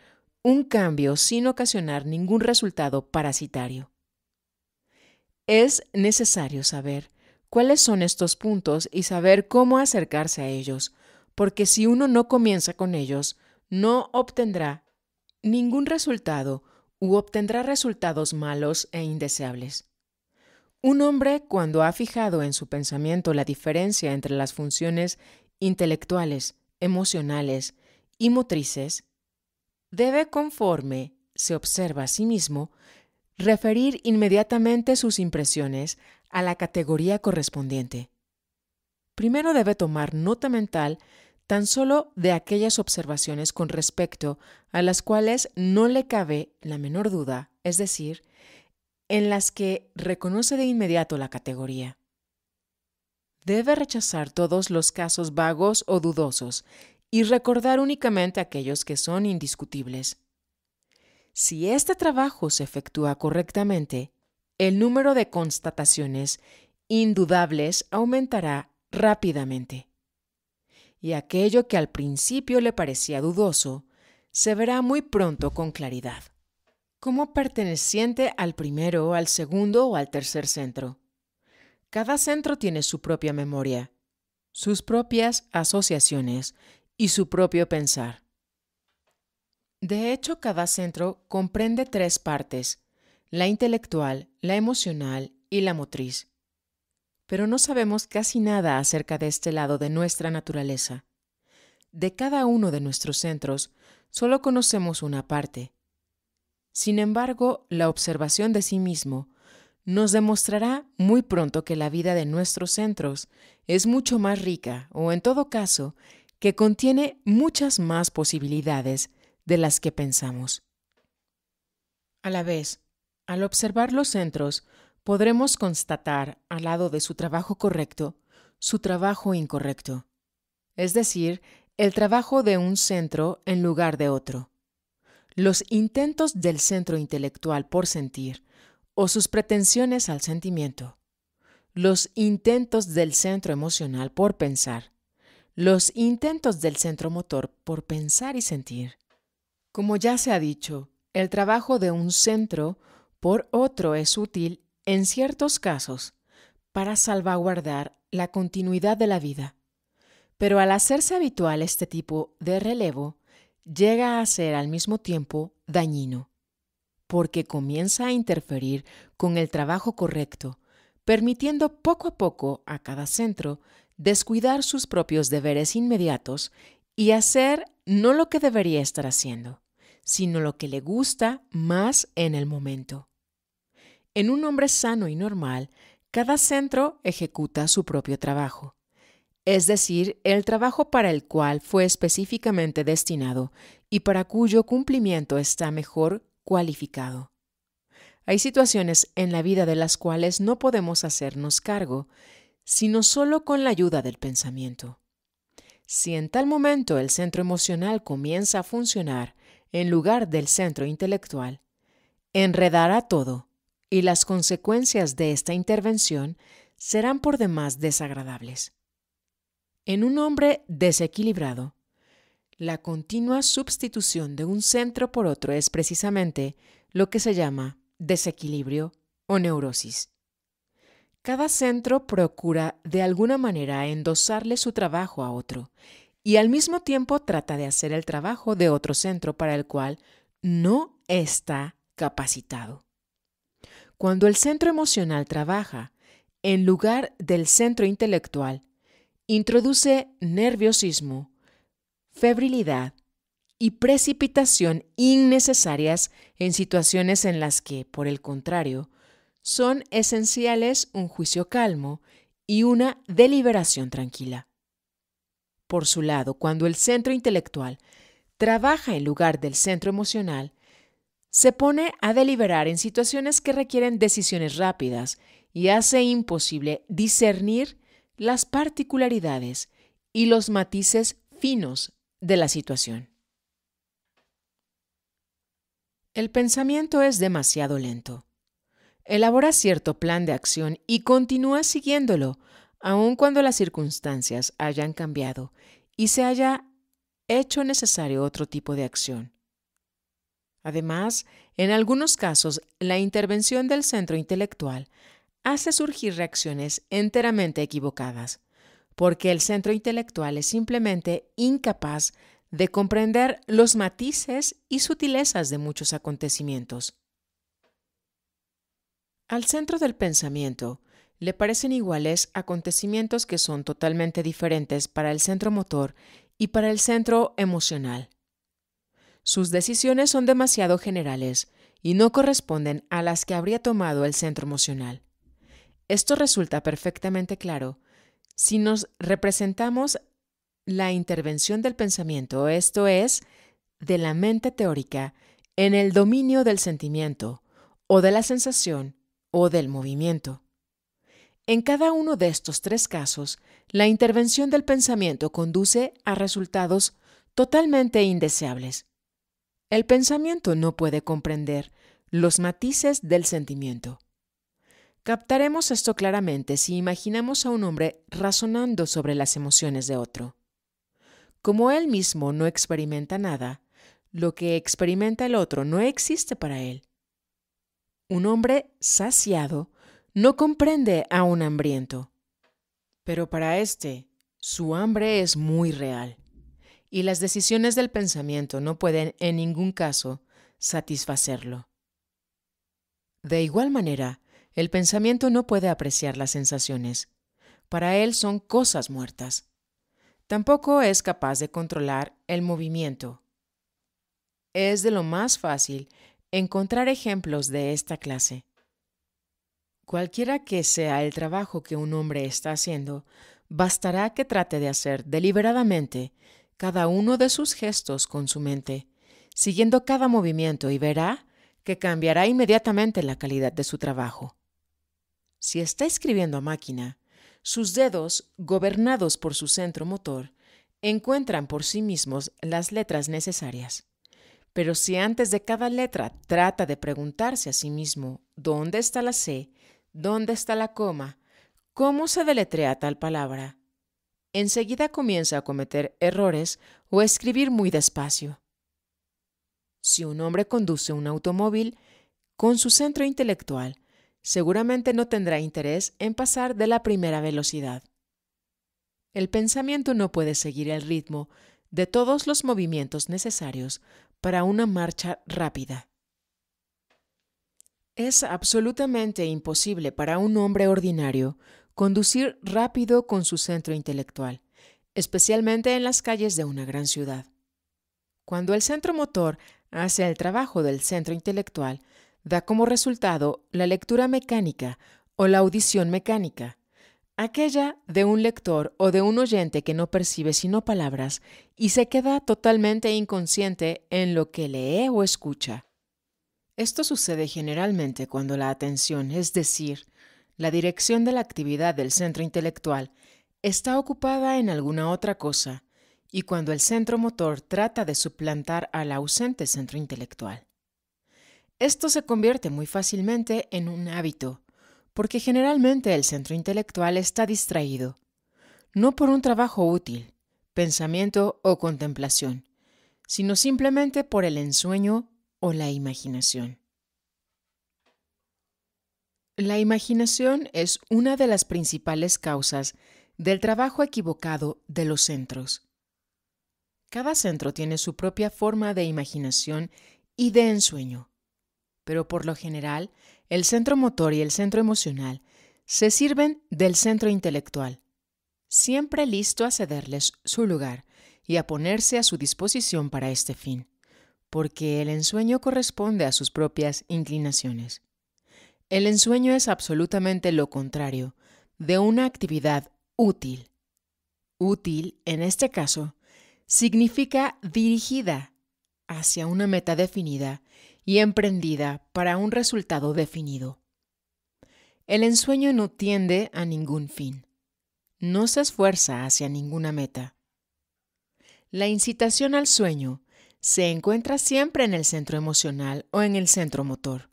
un cambio sin ocasionar ningún resultado parasitario. Es necesario saber cuáles son estos puntos y saber cómo acercarse a ellos, porque si uno no comienza con ellos, no obtendrá ningún resultado u obtendrá resultados malos e indeseables. Un hombre, cuando ha fijado en su pensamiento la diferencia entre las funciones intelectuales, emocionales y motrices, debe, conforme se observa a sí mismo, referir inmediatamente sus impresiones a la categoría correspondiente. Primero debe tomar nota mental tan solo de aquellas observaciones con respecto a las cuales no le cabe la menor duda, es decir, en las que reconoce de inmediato la categoría. Debe rechazar todos los casos vagos o dudosos y recordar únicamente aquellos que son indiscutibles. Si este trabajo se efectúa correctamente, el número de constataciones indudables aumentará rápidamente. Y aquello que al principio le parecía dudoso, se verá muy pronto con claridad, como perteneciente al primero, al segundo o al tercer centro. Cada centro tiene su propia memoria, sus propias asociaciones y su propio pensar. De hecho, cada centro comprende tres partes: la intelectual, la emocional y la motriz. Pero no sabemos casi nada acerca de este lado de nuestra naturaleza. De cada uno de nuestros centros solo conocemos una parte. Sin embargo, la observación de sí mismo nos demostrará muy pronto que la vida de nuestros centros es mucho más rica, o en todo caso, que contiene muchas más posibilidades de las que pensamos. A la vez, al observar los centros, podremos constatar, al lado de su trabajo correcto, su trabajo incorrecto, es decir, el trabajo de un centro en lugar de otro. Los intentos del centro intelectual por sentir, o sus pretensiones al sentimiento. Los intentos del centro emocional por pensar. Los intentos del centro motor por pensar y sentir. Como ya se ha dicho, el trabajo de un centro por otro es útil, en ciertos casos, para salvaguardar la continuidad de la vida. Pero al hacerse habitual este tipo de relevo, llega a ser al mismo tiempo dañino, porque comienza a interferir con el trabajo correcto, permitiendo poco a poco a cada centro descuidar sus propios deberes inmediatos y hacer no lo que debería estar haciendo, sino lo que le gusta más en el momento. En un hombre sano y normal, cada centro ejecuta su propio trabajo, es decir, el trabajo para el cual fue específicamente destinado y para cuyo cumplimiento está mejor cualificado. Hay situaciones en la vida de las cuales no podemos hacernos cargo, sino solo con la ayuda del pensamiento. Si en tal momento el centro emocional comienza a funcionar en lugar del centro intelectual, enredará todo, y las consecuencias de esta intervención serán por demás desagradables. En un hombre desequilibrado, la continua sustitución de un centro por otro es precisamente lo que se llama desequilibrio o neurosis. Cada centro procura de alguna manera endosarle su trabajo a otro y al mismo tiempo trata de hacer el trabajo de otro centro para el cual no está capacitado. Cuando el centro emocional trabaja en lugar del centro intelectual, introduce nerviosismo, febrilidad y precipitación innecesarias en situaciones en las que, por el contrario, son esenciales un juicio calmo y una deliberación tranquila. Por su lado, cuando el centro intelectual trabaja en lugar del centro emocional, se pone a deliberar en situaciones que requieren decisiones rápidas y hace imposible discernir las particularidades y los matices finos de la situación. El pensamiento es demasiado lento. Elabora cierto plan de acción y continúa siguiéndolo, aun cuando las circunstancias hayan cambiado y se haya hecho necesario otro tipo de acción. Además, en algunos casos, la intervención del centro intelectual hace surgir reacciones enteramente equivocadas, porque el centro intelectual es simplemente incapaz de comprender los matices y sutilezas de muchos acontecimientos. Al centro del pensamiento le parecen iguales acontecimientos que son totalmente diferentes para el centro motor y para el centro emocional. Sus decisiones son demasiado generales y no corresponden a las que habría tomado el centro emocional. Esto resulta perfectamente claro si nos representamos la intervención del pensamiento, esto es, de la mente teórica, en el dominio del sentimiento, o de la sensación, o del movimiento. En cada uno de estos tres casos, la intervención del pensamiento conduce a resultados totalmente indeseables. El pensamiento no puede comprender los matices del sentimiento. Captaremos esto claramente si imaginamos a un hombre razonando sobre las emociones de otro. Como él mismo no experimenta nada, lo que experimenta el otro no existe para él. Un hombre saciado no comprende a un hambriento, pero para éste su hambre es muy real, y las decisiones del pensamiento no pueden en ningún caso satisfacerlo. De igual manera, el pensamiento no puede apreciar las sensaciones. Para él son cosas muertas. Tampoco es capaz de controlar el movimiento. Es de lo más fácil encontrar ejemplos de esta clase. Cualquiera que sea el trabajo que un hombre está haciendo, bastará que trate de hacer deliberadamente cada uno de sus gestos con su mente, siguiendo cada movimiento, y verá que cambiará inmediatamente la calidad de su trabajo. Si está escribiendo a máquina, sus dedos, gobernados por su centro motor, encuentran por sí mismos las letras necesarias. Pero si antes de cada letra trata de preguntarse a sí mismo ¿dónde está la C? ¿Dónde está la coma? ¿Cómo se deletrea tal palabra? Enseguida comienza a cometer errores o a escribir muy despacio. Si un hombre conduce un automóvil con su centro intelectual, seguramente no tendrá interés en pasar de la primera velocidad. El pensamiento no puede seguir el ritmo de todos los movimientos necesarios para una marcha rápida. Es absolutamente imposible para un hombre ordinario conducir rápido con su centro intelectual, especialmente en las calles de una gran ciudad. Cuando el centro motor hace el trabajo del centro intelectual, da como resultado la lectura mecánica o la audición mecánica, aquella de un lector o de un oyente que no percibe sino palabras y se queda totalmente inconsciente en lo que lee o escucha. Esto sucede generalmente cuando la atención, es decir, la dirección de la actividad del centro intelectual, está ocupada en alguna otra cosa y cuando el centro motor trata de suplantar al ausente centro intelectual. Esto se convierte muy fácilmente en un hábito, porque generalmente el centro intelectual está distraído, no por un trabajo útil, pensamiento o contemplación, sino simplemente por el ensueño o la imaginación. La imaginación es una de las principales causas del trabajo equivocado de los centros. Cada centro tiene su propia forma de imaginación y de ensueño, pero por lo general, el centro motor y el centro emocional se sirven del centro intelectual, siempre listo a cederles su lugar y a ponerse a su disposición para este fin, porque el ensueño corresponde a sus propias inclinaciones. El ensueño es absolutamente lo contrario de una actividad útil. Útil, en este caso, significa dirigida hacia una meta definida y emprendida para un resultado definido. El ensueño no tiende a ningún fin. No se esfuerza hacia ninguna meta. La incitación al sueño se encuentra siempre en el centro emocional o en el centro motor.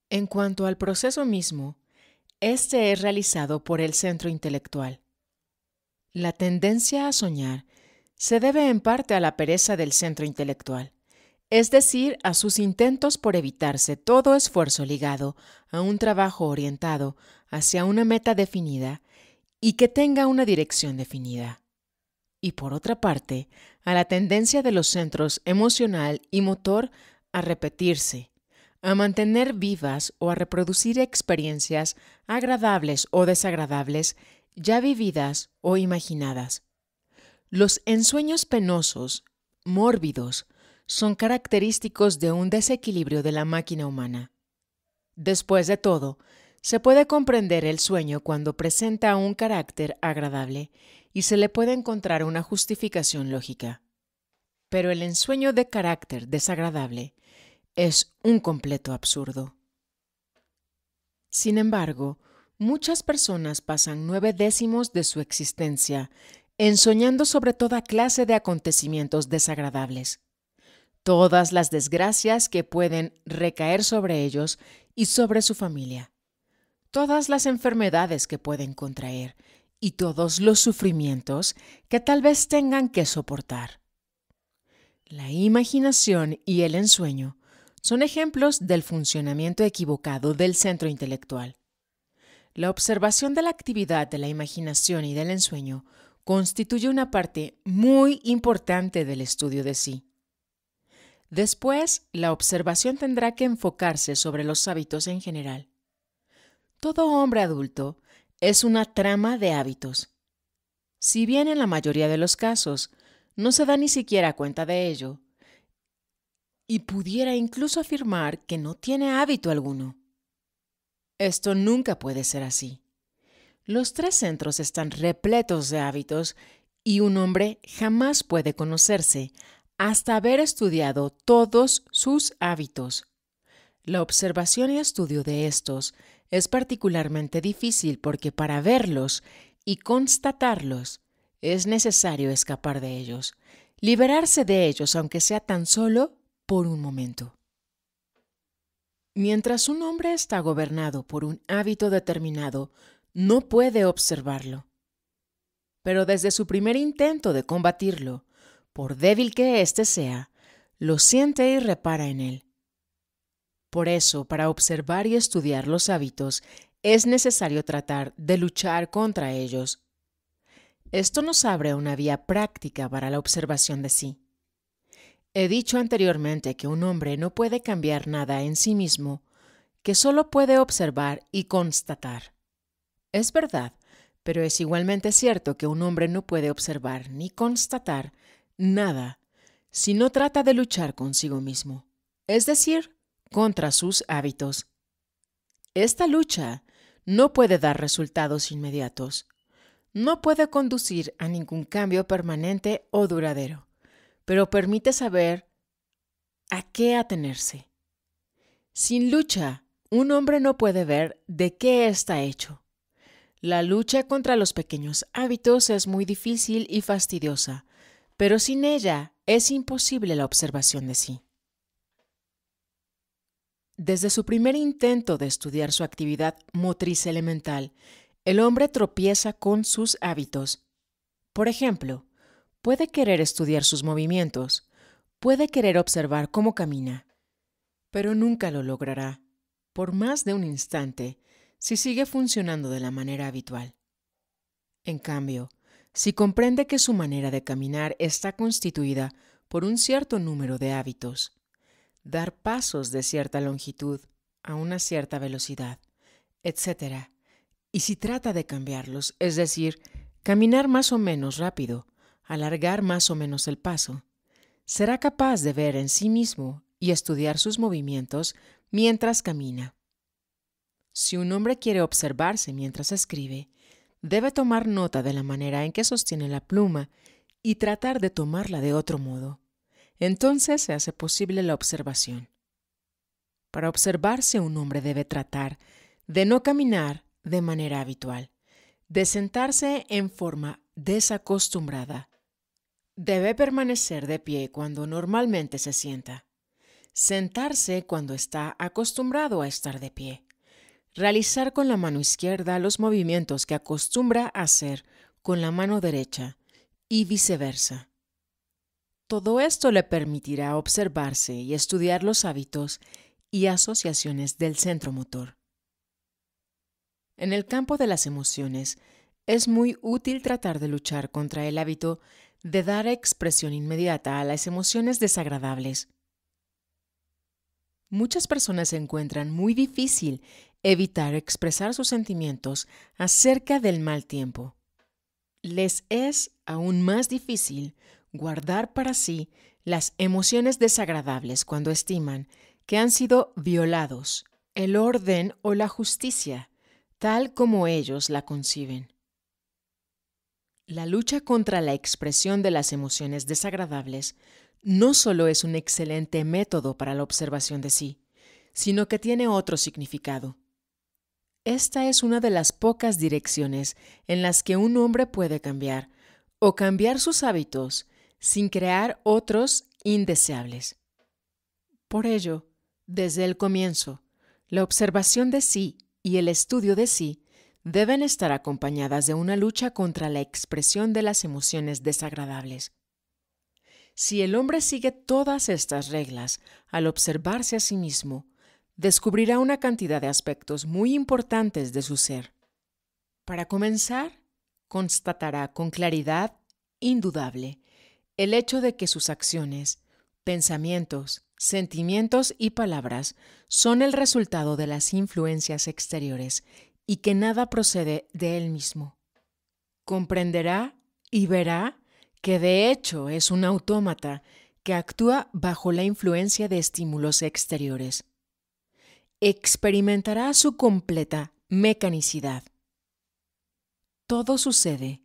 En cuanto al proceso mismo, este es realizado por el centro intelectual. La tendencia a soñar se debe en parte a la pereza del centro intelectual, es decir, a sus intentos por evitarse todo esfuerzo ligado a un trabajo orientado hacia una meta definida y que tenga una dirección definida. Y por otra parte, a la tendencia de los centros emocional y motor a repetirse, a mantener vivas o a reproducir experiencias agradables o desagradables ya vividas o imaginadas. Los ensueños penosos, mórbidos, son característicos de un desequilibrio de la máquina humana. Después de todo, se puede comprender el sueño cuando presenta un carácter agradable y se le puede encontrar una justificación lógica. Pero el ensueño de carácter desagradable es un completo absurdo. Sin embargo, muchas personas pasan 9/10 de su existencia ensoñando sobre toda clase de acontecimientos desagradables, todas las desgracias que pueden recaer sobre ellos y sobre su familia, todas las enfermedades que pueden contraer y todos los sufrimientos que tal vez tengan que soportar. La imaginación y el ensueño son ejemplos del funcionamiento equivocado del centro intelectual. La observación de la actividad de la imaginación y del ensueño constituye una parte muy importante del estudio de sí. Después, la observación tendrá que enfocarse sobre los hábitos en general. Todo hombre adulto es una trama de hábitos. Si bien en la mayoría de los casos no se da ni siquiera cuenta de ello, y pudiera incluso afirmar que no tiene hábito alguno. Esto nunca puede ser así. Los tres centros están repletos de hábitos y un hombre jamás puede conocerse hasta haber estudiado todos sus hábitos. La observación y estudio de estos es particularmente difícil porque para verlos y constatarlos es necesario escapar de ellos, liberarse de ellos aunque sea tan solo por un momento. Mientras un hombre está gobernado por un hábito determinado, no puede observarlo. Pero desde su primer intento de combatirlo, por débil que éste sea, lo siente y repara en él. Por eso, para observar y estudiar los hábitos, es necesario tratar de luchar contra ellos. Esto nos abre una vía práctica para la observación de sí. He dicho anteriormente que un hombre no puede cambiar nada en sí mismo, que solo puede observar y constatar. Es verdad, pero es igualmente cierto que un hombre no puede observar ni constatar nada si no trata de luchar consigo mismo, es decir, contra sus hábitos. Esta lucha no puede dar resultados inmediatos, no puede conducir a ningún cambio permanente o duradero, pero permite saber a qué atenerse. Sin lucha, un hombre no puede ver de qué está hecho. La lucha contra los pequeños hábitos es muy difícil y fastidiosa, pero sin ella es imposible la observación de sí. Desde su primer intento de estudiar su actividad motriz elemental, el hombre tropieza con sus hábitos. Por ejemplo, puede querer estudiar sus movimientos, puede querer observar cómo camina, pero nunca lo logrará, por más de un instante, si sigue funcionando de la manera habitual. En cambio, si comprende que su manera de caminar está constituida por un cierto número de hábitos, dar pasos de cierta longitud a una cierta velocidad, etc., y si trata de cambiarlos, es decir, caminar más o menos rápido, alargar más o menos el paso, será capaz de ver en sí mismo y estudiar sus movimientos mientras camina. Si un hombre quiere observarse mientras escribe, debe tomar nota de la manera en que sostiene la pluma y tratar de tomarla de otro modo. Entonces se hace posible la observación. Para observarse, un hombre debe tratar de no caminar de manera habitual, de sentarse en forma desacostumbrada. Debe permanecer de pie cuando normalmente se sienta, sentarse cuando está acostumbrado a estar de pie, realizar con la mano izquierda los movimientos que acostumbra hacer con la mano derecha y viceversa. Todo esto le permitirá observarse y estudiar los hábitos y asociaciones del centro motor. En el campo de las emociones, es muy útil tratar de luchar contra el hábito de dar expresión inmediata a las emociones desagradables. Muchas personas encuentran muy difícil evitar expresar sus sentimientos acerca del mal tiempo. Les es aún más difícil guardar para sí las emociones desagradables cuando estiman que han sido violados el orden o la justicia, tal como ellos la conciben. La lucha contra la expresión de las emociones desagradables no solo es un excelente método para la observación de sí, sino que tiene otro significado. Esta es una de las pocas direcciones en las que un hombre puede cambiar o cambiar sus hábitos sin crear otros indeseables. Por ello, desde el comienzo, la observación de sí y el estudio de sí deben estar acompañadas de una lucha contra la expresión de las emociones desagradables. Si el hombre sigue todas estas reglas al observarse a sí mismo, descubrirá una cantidad de aspectos muy importantes de su ser. Para comenzar, constatará con claridad indudable el hecho de que sus acciones, pensamientos, sentimientos y palabras son el resultado de las influencias exteriores y que nada procede de él mismo. Comprenderá y verá que de hecho es un autómata que actúa bajo la influencia de estímulos exteriores. Experimentará su completa mecanicidad. Todo sucede.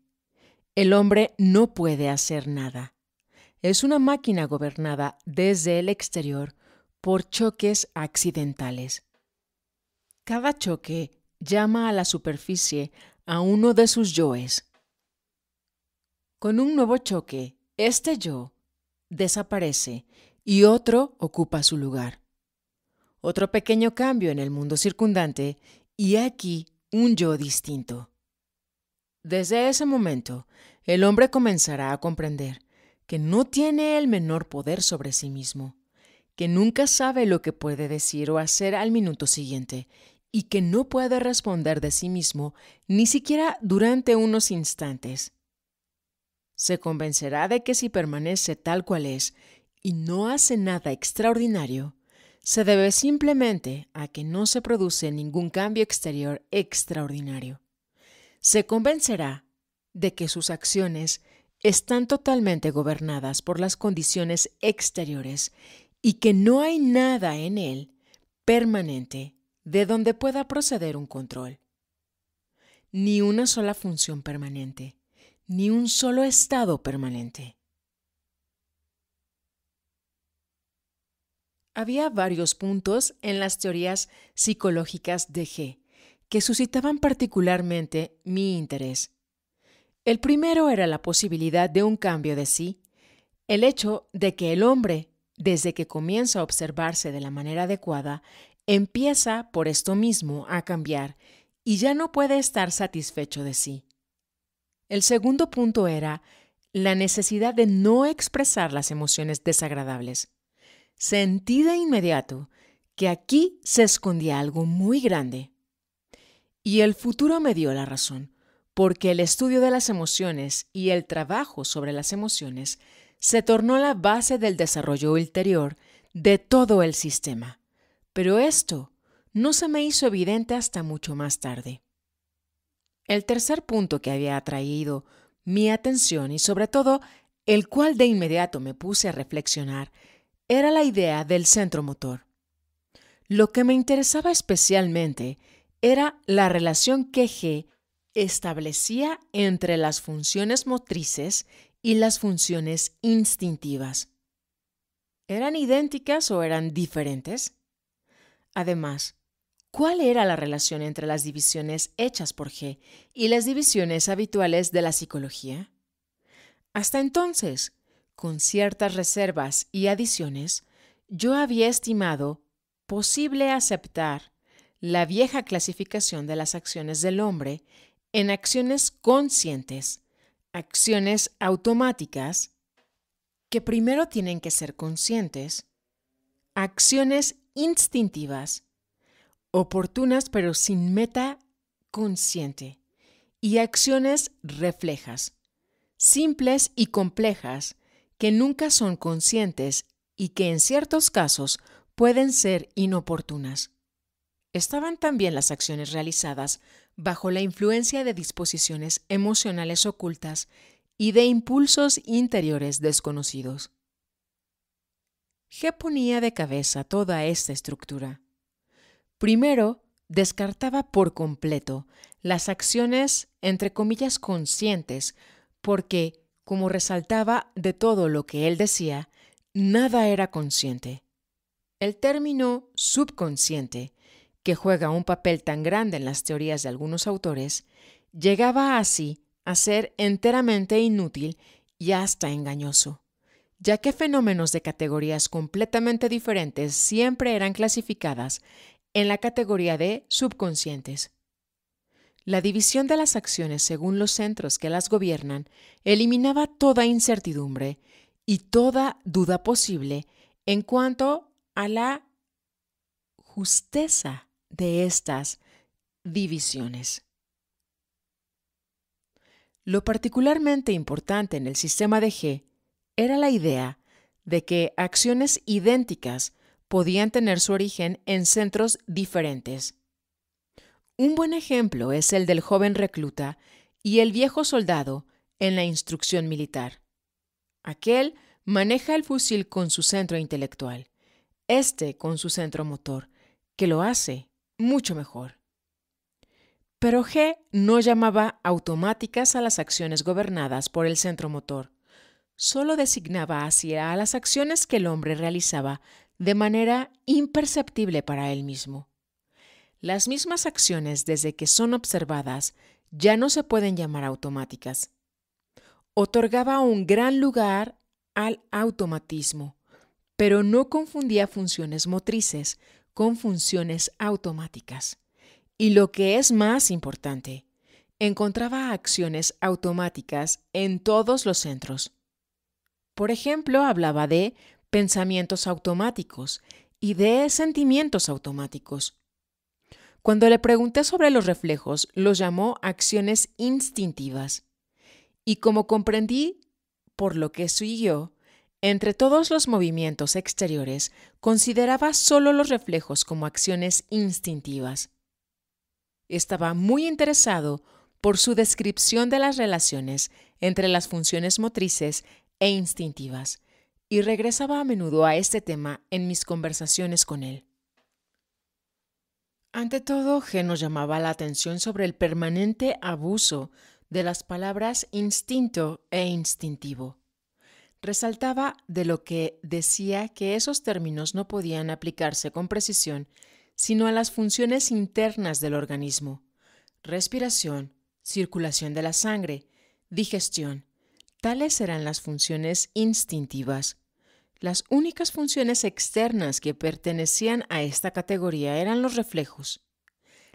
El hombre no puede hacer nada. Es una máquina gobernada desde el exterior por choques accidentales. Cada choque llama a la superficie a uno de sus yoes. Con un nuevo choque, este yo desaparece y otro ocupa su lugar. Otro pequeño cambio en el mundo circundante y aquí un yo distinto. Desde ese momento, el hombre comenzará a comprender que no tiene el menor poder sobre sí mismo, que nunca sabe lo que puede decir o hacer al minuto siguiente y que no puede responder de sí mismo ni siquiera durante unos instantes. Se convencerá de que si permanece tal cual es y no hace nada extraordinario, se debe simplemente a que no se produce ningún cambio exterior extraordinario. Se convencerá de que sus acciones están totalmente gobernadas por las condiciones exteriores y que no hay nada en él permanente de donde pueda proceder un control. Ni una sola función permanente, ni un solo estado permanente. Había varios puntos en las teorías psicológicas de G que suscitaban particularmente mi interés. El primero era la posibilidad de un cambio de sí, el hecho de que el hombre, desde que comienza a observarse de la manera adecuada, empieza por esto mismo a cambiar y ya no puede estar satisfecho de sí. El segundo punto era la necesidad de no expresar las emociones desagradables. Sentí de inmediato que aquí se escondía algo muy grande. Y el futuro me dio la razón, porque el estudio de las emociones y el trabajo sobre las emociones se tornó la base del desarrollo ulterior de todo el sistema. Pero esto no se me hizo evidente hasta mucho más tarde. El tercer punto que había atraído mi atención y sobre todo el cual de inmediato me puse a reflexionar era la idea del centro motor. Lo que me interesaba especialmente era la relación que G establecía entre las funciones motrices y las funciones instintivas. ¿Eran idénticas o eran diferentes? Además, ¿cuál era la relación entre las divisiones hechas por G y las divisiones habituales de la psicología? Hasta entonces, con ciertas reservas y adiciones, yo había estimado posible aceptar la vieja clasificación de las acciones del hombre en acciones conscientes, acciones automáticas, que primero tienen que ser conscientes, acciones instintivas, oportunas pero sin meta consciente, y acciones reflejas, simples y complejas, que nunca son conscientes y que en ciertos casos pueden ser inoportunas. Estaban también las acciones realizadas bajo la influencia de disposiciones emocionales ocultas y de impulsos interiores desconocidos. G ponía de cabeza toda esta estructura. Primero, descartaba por completo las acciones, entre comillas, conscientes, porque, como resaltaba de todo lo que él decía, nada era consciente. El término subconsciente, que juega un papel tan grande en las teorías de algunos autores, llegaba así a ser enteramente inútil y hasta engañoso, ya que fenómenos de categorías completamente diferentes siempre eran clasificadas en la categoría de subconscientes. La división de las acciones según los centros que las gobiernan eliminaba toda incertidumbre y toda duda posible en cuanto a la justeza de estas divisiones. Lo particularmente importante en el sistema de G era la idea de que acciones idénticas podían tener su origen en centros diferentes. Un buen ejemplo es el del joven recluta y el viejo soldado en la instrucción militar. Aquel maneja el fusil con su centro intelectual, este con su centro motor, que lo hace mucho mejor. Pero G no llamaba automáticas a las acciones gobernadas por el centro motor, solo designaba así a las acciones que el hombre realizaba de manera imperceptible para él mismo. Las mismas acciones, desde que son observadas, ya no se pueden llamar automáticas. Otorgaba un gran lugar al automatismo, pero no confundía funciones motrices con funciones automáticas. Y lo que es más importante, encontraba acciones automáticas en todos los centros. Por ejemplo, hablaba de pensamientos automáticos y de sentimientos automáticos. Cuando le pregunté sobre los reflejos, los llamó acciones instintivas. Y como comprendí por lo que siguió, entre todos los movimientos exteriores, consideraba solo los reflejos como acciones instintivas. Estaba muy interesado por su descripción de las relaciones entre las funciones motrices e instintivas, y regresaba a menudo a este tema en mis conversaciones con él. Ante todo, G nos llamaba la atención sobre el permanente abuso de las palabras instinto e instintivo. Resaltaba de lo que decía que esos términos no podían aplicarse con precisión sino a las funciones internas del organismo: respiración, circulación de la sangre, digestión. Tales eran las funciones instintivas. Las únicas funciones externas que pertenecían a esta categoría eran los reflejos.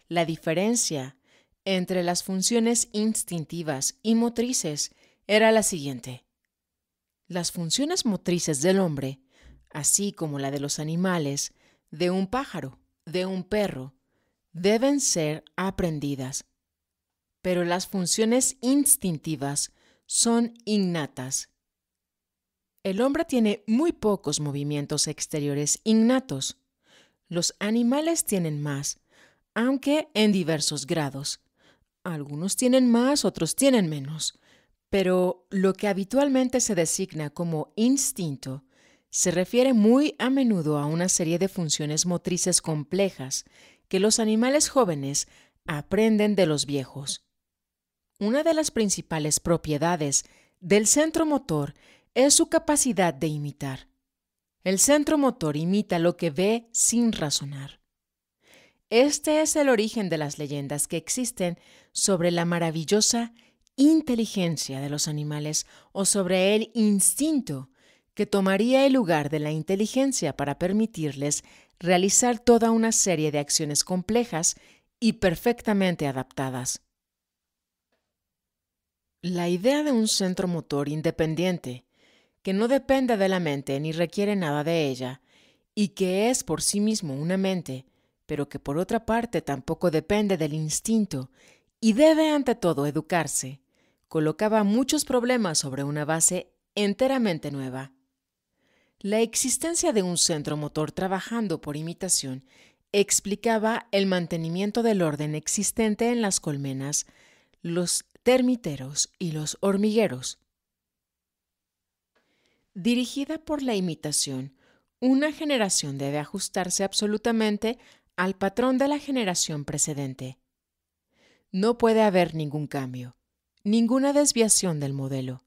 La diferencia entre las funciones instintivas y motrices era la siguiente. Las funciones motrices del hombre, así como la de los animales, de un pájaro, de un perro, deben ser aprendidas. Pero las funciones instintivas son innatas. El hombre tiene muy pocos movimientos exteriores innatos. Los animales tienen más, aunque en diversos grados. Algunos tienen más, otros tienen menos. Pero lo que habitualmente se designa como instinto se refiere muy a menudo a una serie de funciones motrices complejas que los animales jóvenes aprenden de los viejos. Una de las principales propiedades del centro motor es su capacidad de imitar. El centro motor imita lo que ve sin razonar. Este es el origen de las leyendas que existen sobre la maravillosa inteligencia de los animales o sobre el instinto que tomaría el lugar de la inteligencia para permitirles realizar toda una serie de acciones complejas y perfectamente adaptadas. La idea de un centro motor independiente, que no depende de la mente ni requiere nada de ella, y que es por sí mismo una mente, pero que por otra parte tampoco depende del instinto y debe ante todo educarse, colocaba muchos problemas sobre una base enteramente nueva. La existencia de un centro motor trabajando por imitación explicaba el mantenimiento del orden existente en las colmenas, los termiteros y los hormigueros. Dirigida por la imitación, una generación debe ajustarse absolutamente al patrón de la generación precedente. No puede haber ningún cambio, ninguna desviación del modelo,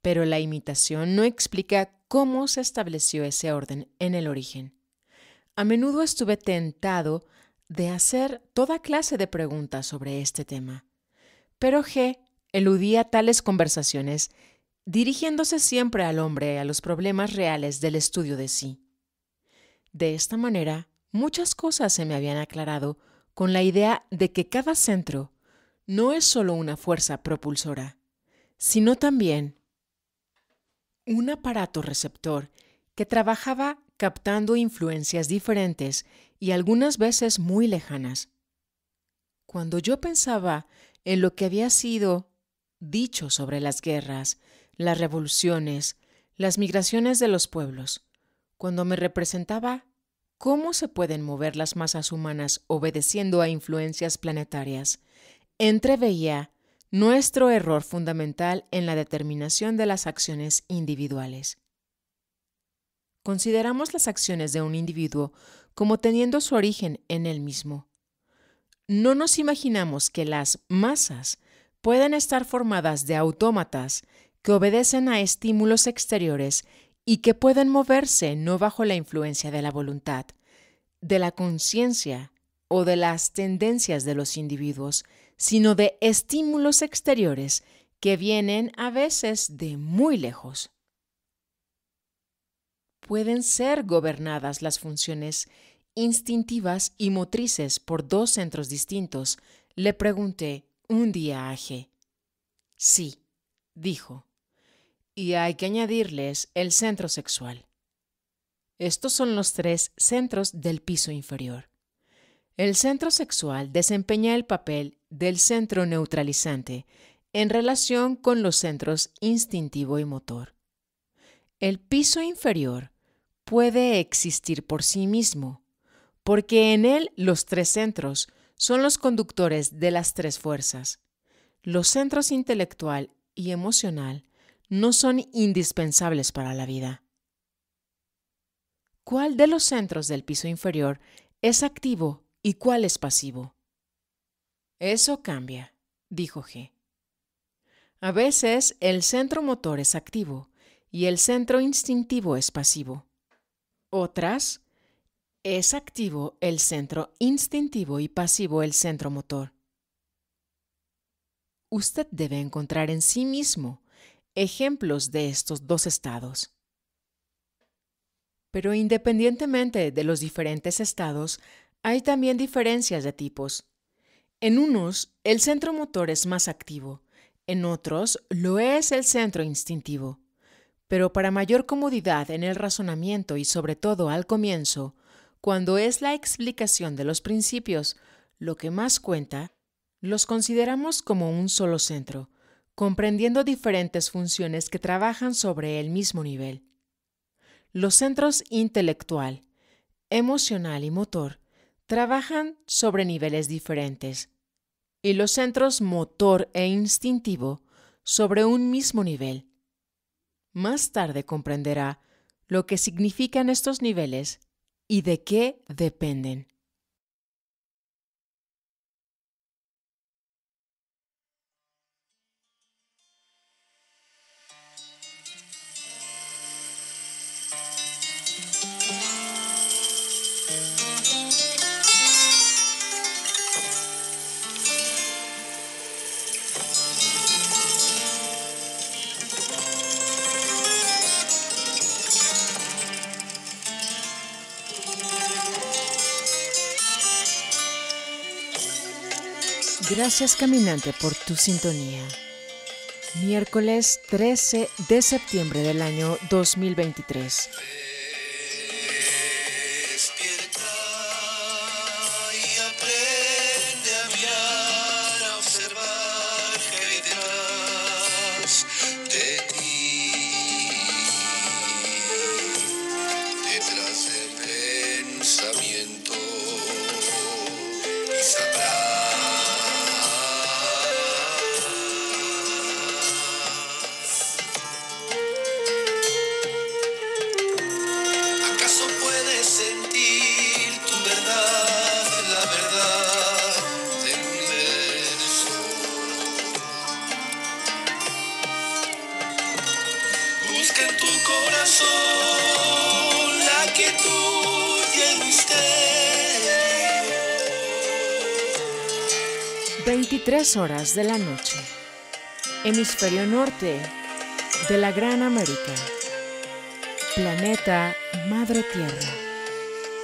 pero la imitación no explica cómo se estableció ese orden en el origen. A menudo estuve tentado de hacer toda clase de preguntas sobre este tema, pero G eludía tales conversaciones, dirigiéndose siempre al hombre a los problemas reales del estudio de sí. De esta manera, muchas cosas se me habían aclarado con la idea de que cada centro no es solo una fuerza propulsora, sino también un aparato receptor que trabajaba captando influencias diferentes y algunas veces muy lejanas. Cuando yo pensaba en lo que había sido dicho sobre las guerras, las revoluciones, las migraciones de los pueblos, cuando me representaba cómo se pueden mover las masas humanas obedeciendo a influencias planetarias, entreveía nuestro error fundamental en la determinación de las acciones individuales. Consideramos las acciones de un individuo como teniendo su origen en él mismo. No nos imaginamos que las masas pueden estar formadas de autómatas que obedecen a estímulos exteriores y que pueden moverse no bajo la influencia de la voluntad, de la conciencia o de las tendencias de los individuos, sino de estímulos exteriores que vienen a veces de muy lejos. Pueden ser gobernadas las funciones instintivas y motrices por dos centros distintos, le pregunté un día a G. Sí, dijo, y hay que añadirles el centro sexual. Estos son los tres centros del piso inferior. El centro sexual desempeña el papel del centro neutralizante en relación con los centros instintivo y motor. El piso inferior puede existir por sí mismo, porque en él los tres centros son los conductores de las tres fuerzas. Los centros intelectual y emocional no son indispensables para la vida. ¿Cuál de los centros del piso inferior es activo y cuál es pasivo? Eso cambia, dijo G. A veces el centro motor es activo y el centro instintivo es pasivo. Otras, es activo el centro instintivo y pasivo el centro motor. Usted debe encontrar en sí mismo ejemplos de estos dos estados. Pero independientemente de los diferentes estados, hay también diferencias de tipos. En unos, el centro motor es más activo, en otros lo es el centro instintivo. Pero para mayor comodidad en el razonamiento y sobre todo al comienzo, cuando es la explicación de los principios lo que más cuenta, los consideramos como un solo centro, comprendiendo diferentes funciones que trabajan sobre el mismo nivel. Los centros intelectual, emocional y motor trabajan sobre niveles diferentes, y los centros motor e instintivo sobre un mismo nivel. Más tarde comprenderá lo que significan estos niveles y de qué dependen. Gracias, caminante, por tu sintonía. Miércoles 13 de septiembre del año 2023. Despierta y aprende a mirar, a observar que hay detrás de ti, detrás del pensamiento, y sabrás. ¿Acaso puedes sentir tu verdad, la verdad del universo? Busca en tu corazón la quietud y el misterio. 23 horas de la noche. Hemisferio norte de la Gran América. Planeta Madre Tierra.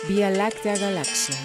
Vía Láctea Galaxia.